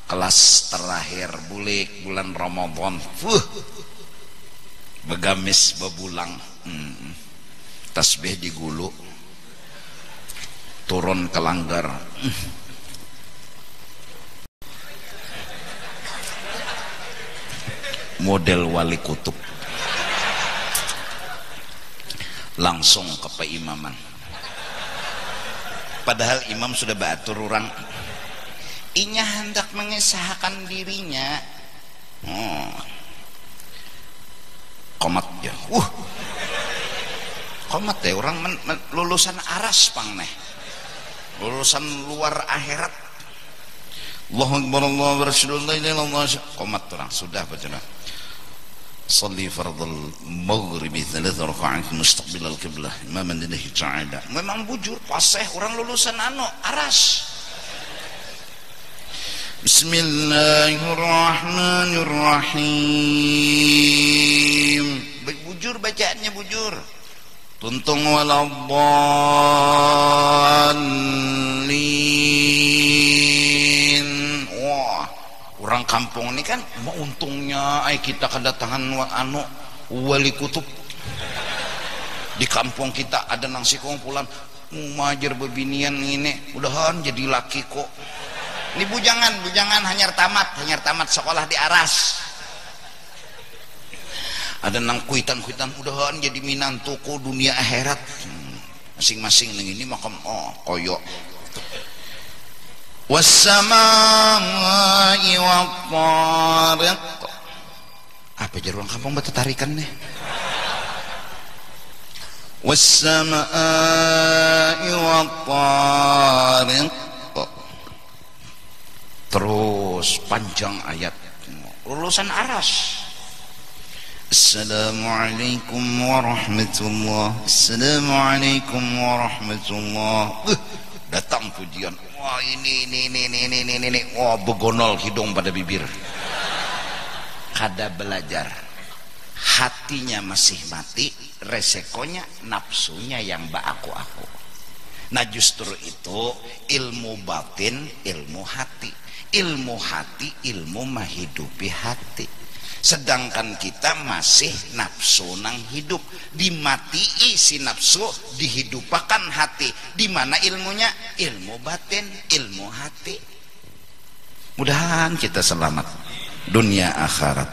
S1: kelas terakhir bulan Ramadan begamis bebulang tasbih di gulu turun ke langgar model wali kutub langsung ke peimaman padahal imam sudah batur orang inya hendak mengesahkan dirinya komat ya komat ya orang lulusan aras pang neh lulusan luar akhirat Allahu Akbar Allahu Akbar Rasulullah komat orang sudah baca صلي فرض المغرب 3 ركعات مستقبل القبلة إماما لله تعالى memang bujur paseh orang lulusan aras Bismillahirrahmanirrahim bujur bacaannya bujur tuntung waladdallin wah orang kampung ini kan untungnya kita kedatangan wali kutub di kampung kita ada nang si kumpulan ngajar bebinian ini udahan jadi laki kok ini bujangan hanyar tamat sekolah di Aras ada nang kuitan udahan jadi minantuku dunia akhirat masing-masing nang ini makam koyok wassamaa'i wattariq apa jadi orang kampung bertetarikan nih wassamaa'i wattariq terus terus panjang ayat lulusan aras. Assalamualaikum warahmatullahi. Assalamualaikum warahmatullahi. Datang pujian. Wah ini. Wah begonol hidung pada bibir. Kada belajar. Hatinya masih mati. Resikonya nafsunya yang aku. Nah justru itu ilmu batin, ilmu hati. Ilmu hati, ilmu menghidupi hati. Sedangkan kita masih nafsu nang hidup, dimatii si nafsu, dihidupakan hati. Di mana ilmunya? Ilmu batin, ilmu hati. Mudahan kita selamat dunia akhirat.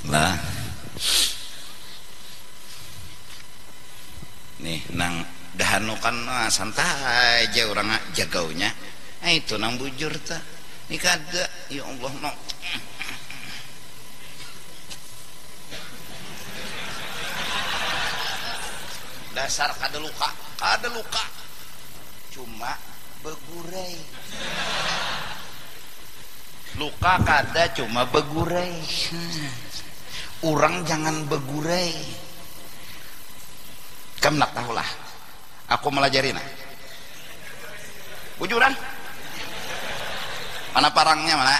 S1: Lah, nih nang dahanukan santai aja orang jagaunya. Nah itu nang bujur ta. Ini kada, ya Allah no. Dasar kada luka. Cuma begurai. Luka kada cuma begurai. Orang jangan begurai. Kamu nak tahulah. Aku melajari nah. Bujuran. Mana parangnya mana?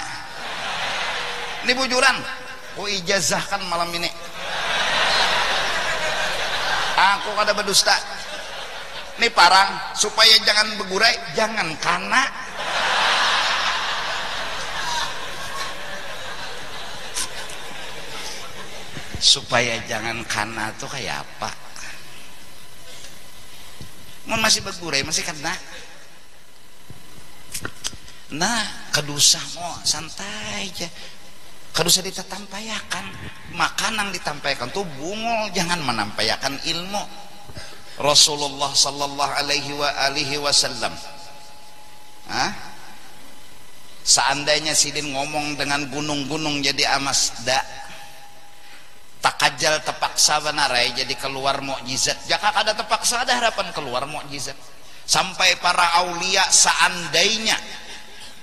S1: Ini bujuran. Ku ijazahkan malam ini. Aku kada berdusta. Ini parang supaya jangan begurai, jangan kana. Supaya jangan kana tuh kayak apa? Mun masih begurai masih kana. Nah, kedusah mo santai aja. Kedusah ditampayakan. Makanan ditampayakan tuh bungul, jangan menampayakan ilmu. Rasulullah sallallahu alaihi wasallam. Seandainya sidin ngomong dengan gunung-gunung jadi amasda. Takajal terpaksa benarai jadi keluar mukjizat. Jaka kada terpaksa ada harapan keluar mukjizat. Sampai para aulia seandainya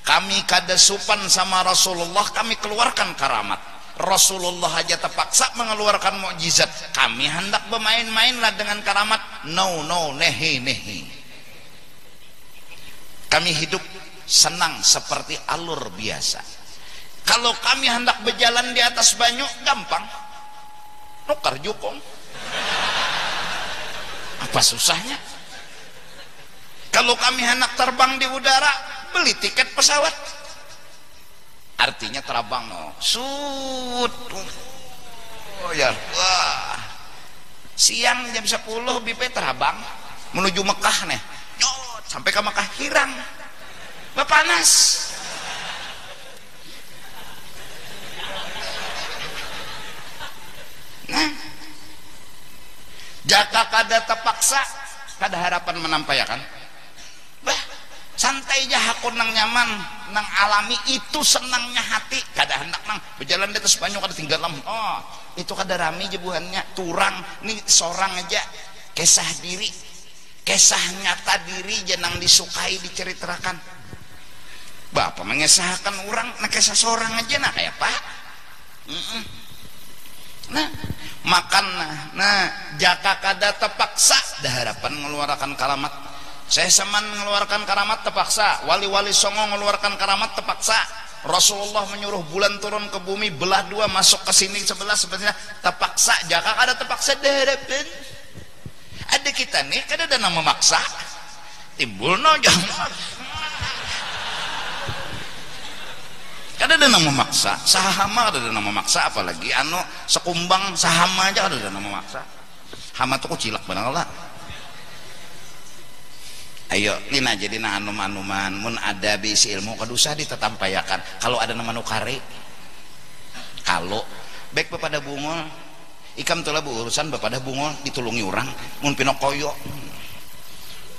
S1: kami kada supan sama Rasulullah, kami keluarkan karamat. Rasulullah aja terpaksa mengeluarkan mukjizat. Kami hendak bermain-mainlah dengan karamat. No, nehi. Kami hidup senang seperti alur biasa. Kalau kami hendak berjalan di atas banyu, gampang. Nukar jukong. Apa susahnya? Kalau kami hendak terbang di udara, beli tiket pesawat. Artinya terbang wah. Siang jam 10 BP terbang menuju Mekah nih. Sampai ke Mekah hirang. Panas. Nah, jaka kada terpaksa, kada harapan menampayakan. Bah, santai aja hakun nang nyaman, nang alami itu senangnya hati. Kada hendak nang berjalan di atas banyu kada tinggalam. Oh, itu kada rami jebuhannya. Turang nih seorang aja kisah diri, kisah nyata diri jenang disukai diceritakan. Bapak mengesahkan orang, nah kisah seorang aja nah kayak apa? Nah, makan nah jaka kada terpaksa dah harapan mengeluarkan karamat. Saya seman mengeluarkan karamat terpaksa. Wali-wali songo mengeluarkan karamat terpaksa. Rasulullah menyuruh bulan turun ke bumi belah dua masuk ke sini sebelah sebenarnya terpaksa. Jaka kada terpaksa dah harapan. Ada kita nih kada ada nama memaksa. Timbul no jangan. Kada ada nama maksa, sahama kada ada nama maksa, apalagi anu sekumbang sahama aja kada ada nama maksa. Hama tuh kucilak benar lah. Ayo, lina jadi na anuman mun ada bisi ilmu kadusa ditetampayakan. Kalau ada nama nukari, kalau baik bapada bungol, ikam tulah urusan bapada bungol ditulungi orang, mun pinokoyo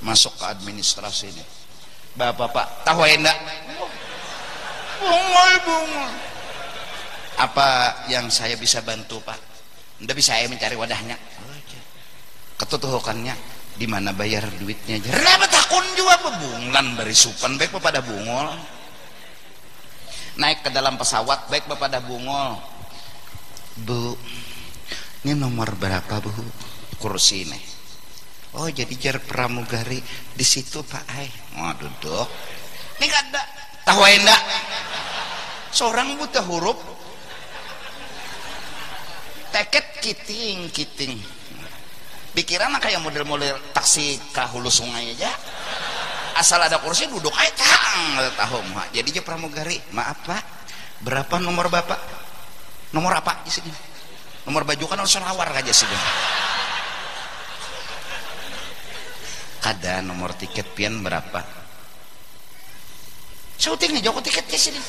S1: masuk ke administrasi ini. Bapak tahu enggak? Bungol. Apa yang saya bisa bantu Pak? Tidak bisa saya mencari wadahnya, ketutuhukannya.
S3: Di mana bayar duitnya aja rela takun juga bebunglan bari supan baik pada bungol. Naik ke dalam pesawat baik pada bungol. Bu, ini nomor berapa bu? Kursi nih. Oh jadi jar pramugari di situ Pak Ai. Oh duduk. Ini kada tahu enggak? Seorang buta huruf. Teket kiting. Pikiran kayak model-model taksi ke hulu sungai aja. Asal ada kursi duduk aja tang tahu mah. Jadi aja pramugari, maaf Pak, berapa nomor Bapak? Nomor apa di sini? Nomor baju kan harus lawar aja sih. Kada nomor tiket pian berapa? Syuting aja kok tiketnya sini.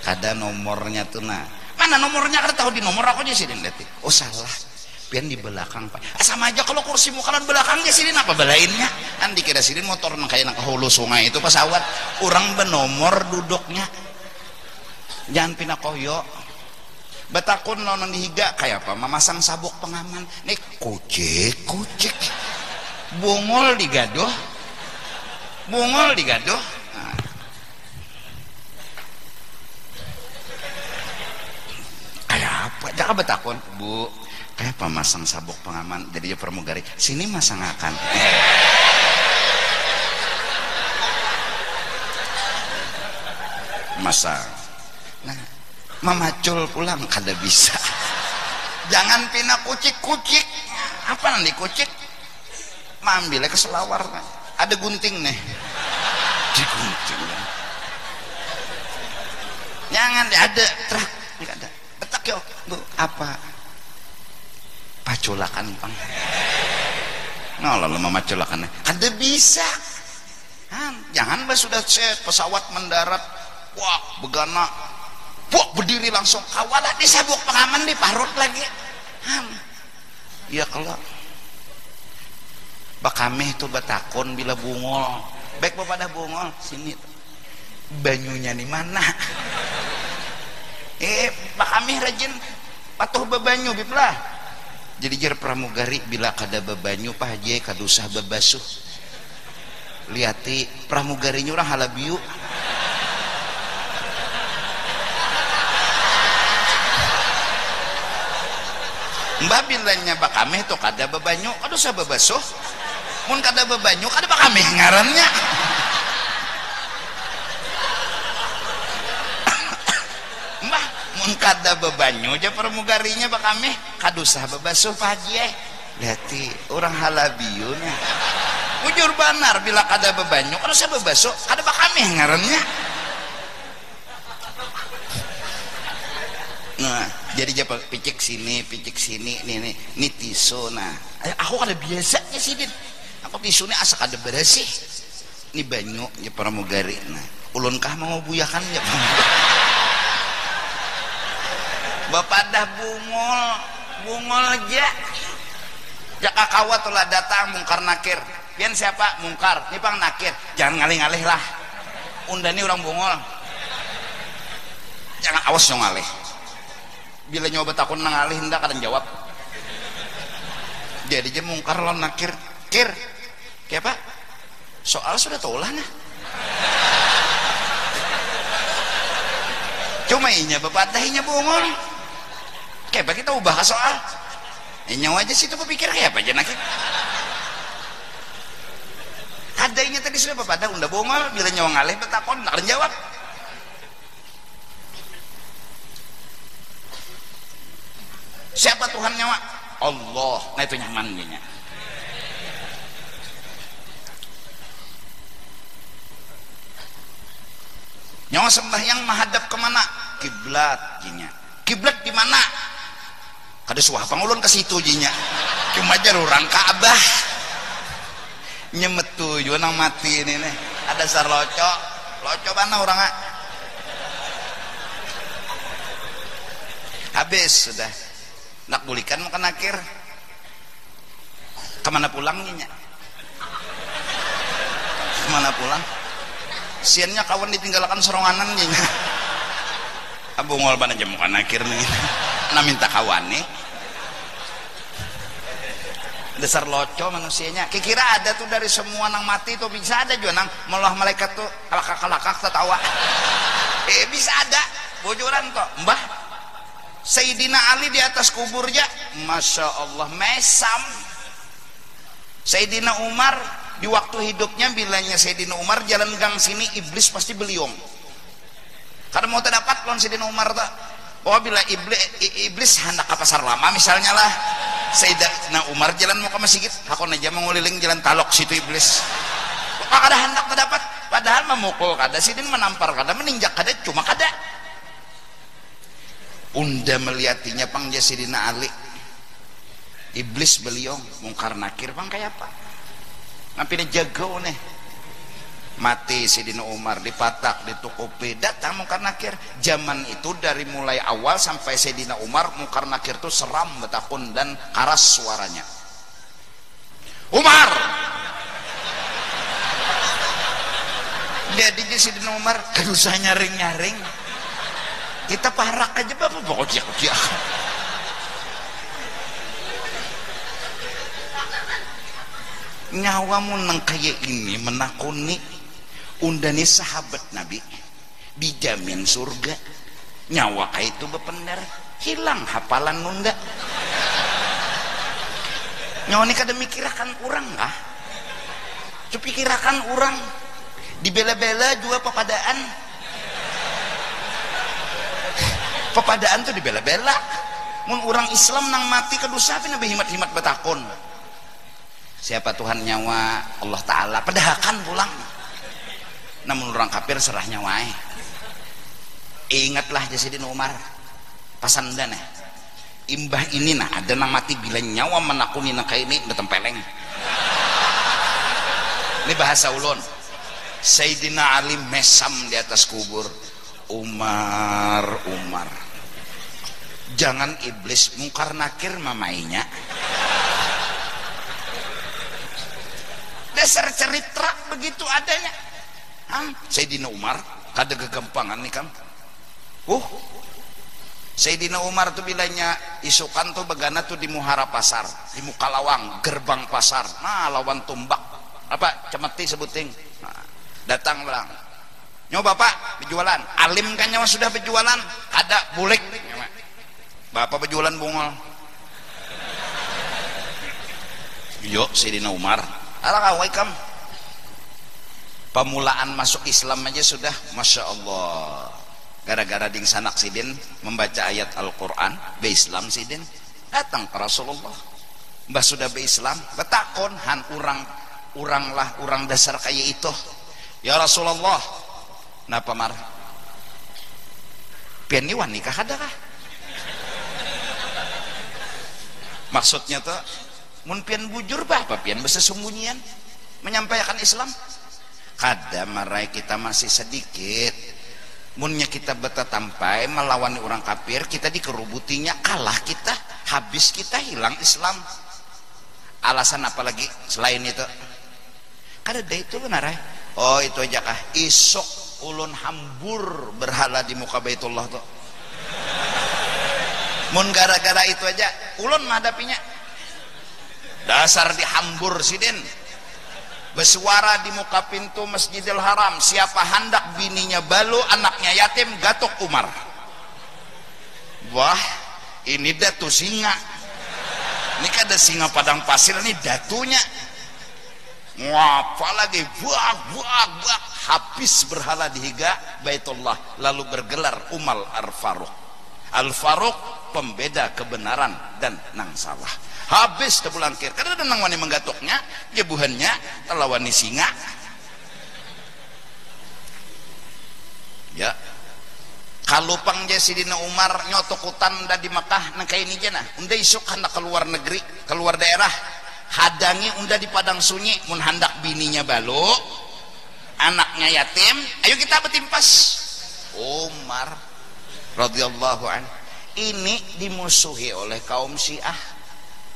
S3: Kada nomornya tuh nah. Mana nomornya kada tahu di nomor aku aja sini detik. Oh salah. Pian di belakang Pak. Sama aja kalau kursi mukalan belakangnya sini apa belainnya? Kan dikira sini motor nang kayak nang hulu sungai itu pesawat. Orang benomor duduknya. Jangan pindah koyo. Betakun nonon dihiga kayak apa? Memasang sabuk pengaman. Nih kucik. Bungol digaduh. Nah. Kayak apa? Jangan betakun, Bu. Kayak pemasang sabuk pengaman jadi pramugari sini masang akan masang. Nah memacul pulang kada bisa. Jangan pindah kucik apa nanti kucik mambilnya ke selawar ada gunting nih digunting jangan ada terak ada petak yo Bu apa paculakan Pang lalu memaculakan kada bisa jangan sudah set pesawat mendarat wah begana berdiri langsung kawalah di sabuk pengaman diparut lagi ya kalau bakameh itu batakon bila bungol baik pada bungol sini banyunya di mana bakameh rajin patuh bebanyu biplah. Jadi jar pramugari bila kada bebanyu Pak Haji kadusah bebasuh. Liati pramugarinya orang halabiu. Mbak bilanya bakameh tuh kada bebanyu kadusah bebasuh. Mun kada bebanyu kada bakameh ngarannya. Mbah mun kada bebanyu aja pramugarinya bakameh kadusah bebasuh Pak Haji berarti orang halabiuna ujur banar bila kada bebanyu kadusah bebasuh kada bakameh ngarannya. Nah jadi japa picik sini nih tisu. Nah aku kada biasanya sih aku tisu nih asa kada bersih ini banyu ya pramugari. Nah ulun kah mau buyakan ya Bapak dah bungol aja jaka kawat tulah datang mungkar nakir pian siapa mungkar ini Pang nakir jangan ngalih-ngalih lah undani orang bungol jangan awas dong ngalih bila nyoba takun ngalih hendak kadang jawab jadi aja mungkar lawan nakir kir kayak apa soal sudah taulah nah cuma inya Bapak dahinya bungol kayak apa kita ubah soal nyawa aja situ berpikir kayak apa aja nakik adanya tadi sudah Bapak dah unda bongol bila nyawa ngalih betakon nak jawab siapa Tuhan nyawa Allah. Nah itu nyaman nya nyawa sembahyang menghadap kemana kiblat jinya kiblat di mana kada suah pangulun ke situ jinya cuma aja orang Ka'bah nyemetu juga nang mati ini nih ada sarloco mana orang habis sudah nak bulikan makan akhir kemana pulangnya kemana pulang siannya kawan ditinggalkan seronganan nya abu ngol bana jam makan akhir nih na minta kawan nih dasar loco manusianya. Kira ada tuh dari semua nang mati tuh bisa ada juga nang malah malaikat tuh kalakak tertawa. Bisa ada bojoran kok mbah. Sayyidina Ali di atas kuburnya Masya Allah mesam. Sayyidina Umar di waktu hidupnya bilangnya Sayyidina Umar jalan gang sini iblis pasti beliung karena mau terdapat lawan Sayyidina Umar tak. Oh bila iblis hendak ke pasar lama misalnya lah, Sayyidina Umar jalan mau ke masjid hakon aja mau ngeliling jalan talok situ iblis kada hendak terdapat padahal memukul kada sidin menampar kada meninjak kada cuma kada unda meliatinya pang Sayyidina Ali iblis beliau mungkar nakir bang kayak apa ngapain jago nih mati Sayyidina Umar dipatak ditukupi datang mungkar nakir. Zaman itu dari mulai awal sampai Sayyidina Umar mungkar nakir tuh seram betakun dan keras suaranya. Umar jadi Sayyidina Umar gak usah nyaring kita parak aja bapak pokoknya nyawamu nang kayak ini menakuni undani sahabat Nabi dijamin surga nyawa kayak itu bepener hilang hafalan nunda nyawa ini kada mikirakan orang kah pikirakan orang dibela-bela juga pepadaan tuh dibela-bela mun orang Islam nang mati kedusa tapi nabi himat-himat betakun siapa Tuhan nyawa Allah Ta'ala pedahakan pulang namun orang kafir serah nyawa ingatlah Sayyidina Umar pasandan imbah ini nah ada nang mati bila nyawa menakuni nak ini udah tempeleng ini bahasa ulun. Sayyidina Ali mesam di atas kubur Umar jangan iblis mungkar nakir mamainya dasar cerita begitu adanya. Sayyidina Umar kada kegampangan nih kan. Sayyidina Umar tuh bilanya isukan tuh begana tuh di muhara pasar, di muka lawang, gerbang pasar. Nah, lawan tumbak apa cemeti sebuting. Nah, datang bilang, "Nyoba Bapak berjualan." Alim kan nyawa sudah berjualan, ada bulik. Bapak berjualan bungol. Yo Sayyidina Umar Alakawaikum pemulaan masuk Islam aja sudah Masya Allah gara-gara ding sanak sidin membaca ayat Al-Quran be Islam sidin datang ke Rasulullah mbah sudah be Islam betakon han orang dasar kayak itu ya Rasulullah napa mar pian ni nikah ada kah maksudnya tuh mun pian bujur apa pian bisa sembunyian menyampaikan Islam kada marai kita masih sedikit munnya kita beta tampai melawan orang kafir kita dikerubutinya kalah kita habis kita hilang Islam alasan apa lagi selain itu kada ada itu benar oh itu aja kah isok ulun hambur berhala di muka Baitullah tuh mun gara-gara itu aja ulun menghadapinya dasar dihambur sidin bersuara di muka pintu Masjidil Haram siapa hendak bininya balu anaknya yatim gatok Umar wah ini datu singa ini kada singa padang pasir ini datunya ngapa lagi buak habis berhala di higa Baitullah lalu bergelar Umar Al-Faruq pembeda kebenaran dan nang salah habis tebulangkir karena ada nang wani menggatoknya jebuhannya telawani singa ya kalau pang Sayyidina Umar nyotokutan da di Makkah nang kayak ini jana unda isuk hendak keluar negeri keluar daerah hadangi unda di padang sunyi mun hendak bininya balu anaknya yatim ayo kita betimpas Umar radhiyallahu an ini dimusuhi oleh kaum Syiah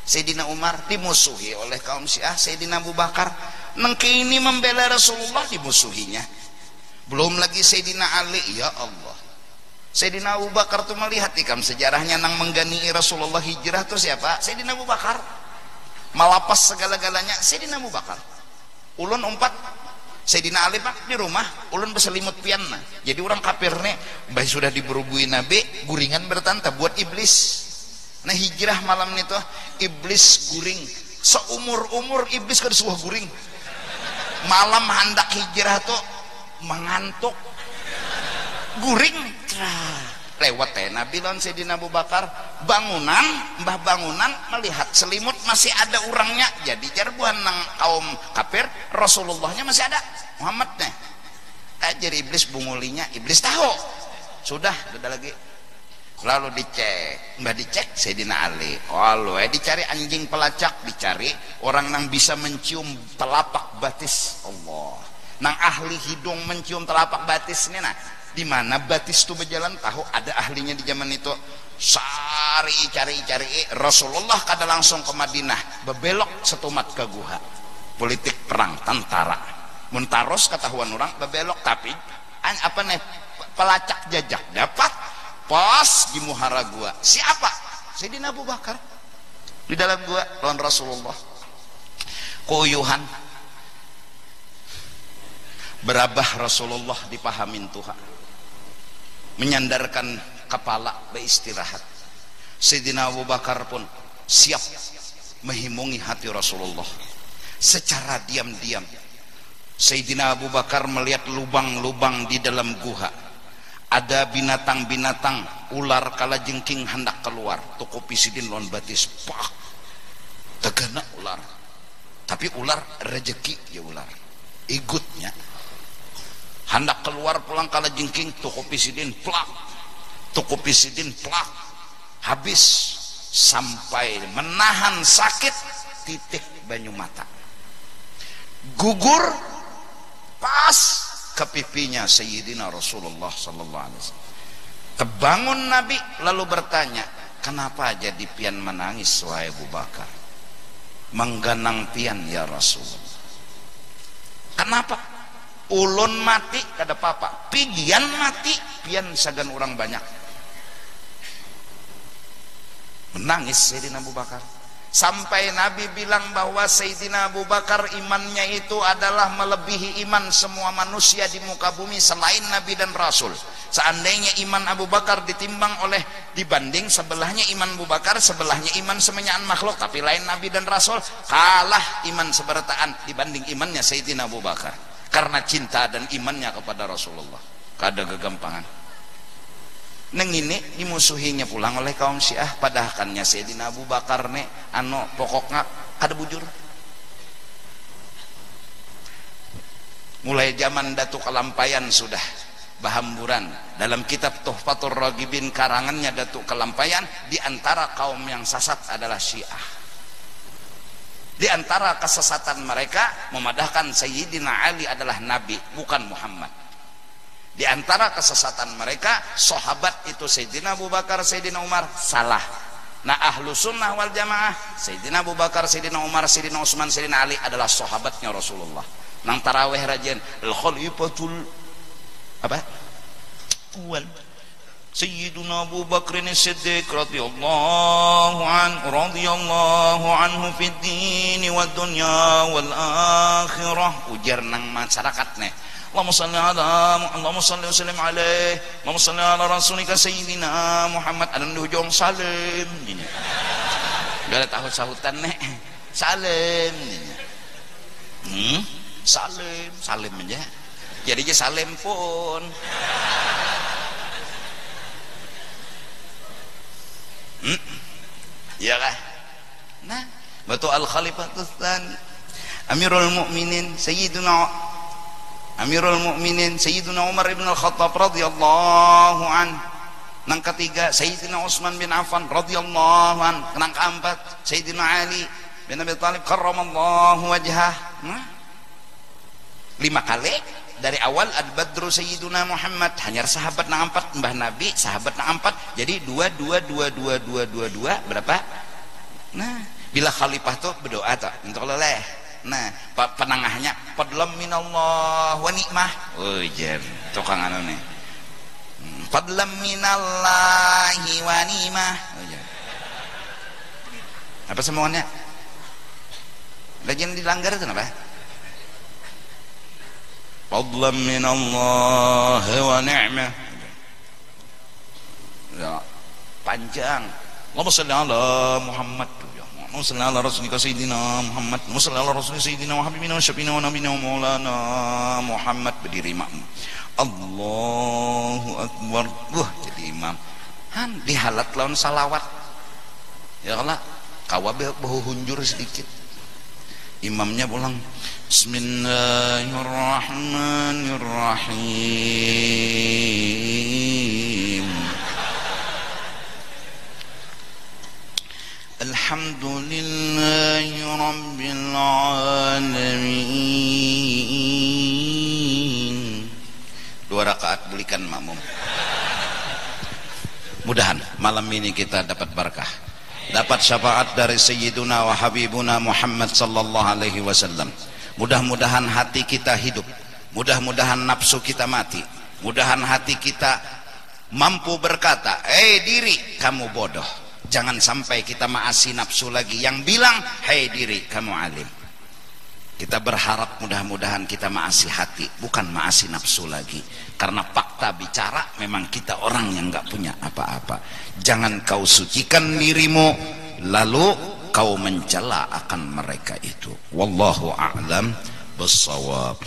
S3: Sayyidina Umar dimusuhi oleh kaum Syiah Sayyidina Abu Bakar nengke ini membela Rasulullah dimusuhinya belum lagi Sayyidina Ali ya Allah Sayyidina Abu Bakar tuh melihat ikam sejarahnya nang menggani Rasulullah hijrah tuh siapa Sayyidina Abu Bakar malapas segala-galanya Sayyidina Abu Bakar. Ulun umpat Sayyidina Ali pak di rumah, ulun berselimut pian nah. Jadi orang kafir nih, bah sudah diberubui Nabi, guringan bertanta buat iblis. Nah hijrah malam itu iblis guring, seumur-umur iblis kada suah guring. Malam hendak hijrah tuh mengantuk, guring, lewat Nabi lawan Sayyidina Abu Bakar, mbah bangunan melihat selimut masih ada orangnya, jadi jarbuan nang kaum kafir, Rasulullahnya masih ada, Muhammad nih. Jadi iblis bungulinya, iblis tahu, sudah ada lagi. Lalu dicek Sayyidina Ali, kalau dicari anjing pelacak, dicari orang nang bisa mencium telapak batis Allah, nang ahli hidung mencium telapak batis ini nah. Di mana batis itu berjalan tahu ada ahlinya di zaman itu. Cari Rasulullah kada langsung ke Madinah, bebelok setumat ke guha. Politik perang tentara. Muntaros ketahuan orang bebelok, tapi apa nih pelacak jajak dapat pas di muhara gua. Siapa? Sayyidina Abu Bakar di dalam gua lawan Rasulullah. Koyuhan berabah Rasulullah dipahamin Tuhan, menyandarkan kepala beristirahat. Sayyidina Abu Bakar pun siap menghimungi hati Rasulullah. Secara diam-diam Sayyidina Abu Bakar melihat lubang-lubang di dalam guha, ada binatang-binatang, ular kalajengking hendak keluar. Toko pisidin lawan batis pak tegana ular, tapi ular rezeki ya, ular igutnya hendak keluar pulang kalajengking, toko pisidin plak, toko pisidin plak, habis sampai menahan sakit titik banyu mata, gugur pas ke pipinya Sayyidina Rasulullah sallallahu alaihi wasallam. Kebangun Nabi lalu bertanya, kenapa jadi pian menangis wahai Abu Bakar? Mengganang pian ya Rasulullah. Kenapa? Ulun mati kada apa-apa, pigian mati pian sagan orang banyak. Menangis Sayyidina Abu Bakar. Sampai Nabi bilang bahwa Sayyidina Abu Bakar imannya itu adalah melebihi iman semua manusia di muka bumi selain Nabi dan Rasul. Seandainya iman Abu Bakar ditimbang oleh dibanding sebelahnya iman Abu Bakar, sebelahnya iman semenyaan makhluk, tapi lain Nabi dan Rasul, kalah iman seberataan dibanding imannya Sayyidina Abu Bakar. Karena cinta dan imannya kepada Rasulullah. Kada kegampangan. Neng ini dimusuhinya pulang oleh kaum Syiah, padahalnya Sayyidina Abu Bakar nih pokoknya kada bujur. Mulai zaman Datuk Kalampayan sudah bahamburan dalam kitab Tuhfatur Ragibin karangannya Datuk Kalampayan, di antara kaum yang sesat adalah Syiah. Di antara kesesatan mereka memadahkan Sayyidina Ali adalah Nabi bukan Muhammad. Di antara kesesatan mereka sahabat itu Sayyidina Abu Bakar, Sayyidina Umar salah. Nah ahlu sunnah wal jamaah Sayyidina Abu Bakar, Sayyidina Umar, Sayyidina Utsman, Sayyidina Ali adalah sahabatnya Rasulullah. Nang tarawih rajin al khalifatul apa? Awal Sayyidina Abu Bakr As-Siddiq radhiyallahu anhu fid din wad dunya wal akhirah. Ujar nang masyarakat nih, Allahumma salli wa sallim alaih, Allahumma salli ala rasulika sayyidina Muhammad. Ada di ujung salim ini. Gak ada tahu sahutan nih. Salim ini. Salim aja. Jadi aja salim pun. Ya kah? Nah, betul al-khalifatus tsani Amirul Mukminin Sayyidina Umar ibn al-Khattab radhiyallahu an. Nang ketiga Sayyidina Utsman bin Affan radhiyallahu an. Nang keempat Sayyidina Ali bin Abi Thalib karramallahu wajhah. 5 kali dari awal Al-Badru Sayyiduna Muhammad, hanya sahabat nang 4, Mbah Nabi sahabat nang 4, jadi 2 berapa? Nah, bila khalifah tuh berdoa tuh untuk leleh. Nah, penangahnya fadlam minallah wa ni'mah. Oh jen tukang anu nih. Fadlam minallahi wa ni'mah. Oh jen. Apa semuanya? jangan dilanggar itu apa?
S1: Fadlan min Allah wa ni'mah. Ya, panjang. Allahumma shalli ala Muhammad. Allahumma shalli ala rasulika sayyidina Muhammad. Allahumma shalli ala rasulika sayyidina wa habibina wa syafiina wa nabiyina wa maulana Muhammad. Berdiri makmum. Allahu akbar. Jadi imam. Han dihalat lawan salawat. Ya Allah, kawa bahu hunjur sedikit. Imamnya pulang, Bismillahirrahmanirrahim. Alhamdulillahi rabbil alamin. 2 rakaat belikan makmum. Mudahan malam ini kita dapat berkah, dapat syafaat dari Sayyiduna wa Habibuna Muhammad sallallahu alaihi wasallam. Mudah-mudahan hati kita hidup, mudah-mudahan nafsu kita mati, mudahan hati kita mampu berkata, diri kamu bodoh. Jangan sampai kita maasi nafsu lagi yang bilang, diri kamu alim. Kita berharap mudah-mudahan kita maasi hati, bukan maasi nafsu lagi. Karena fakta bicara memang kita orang yang gak punya apa-apa. Jangan kau sucikan dirimu lalu kau mencela akan mereka itu. Wallahu a'lam bissawab.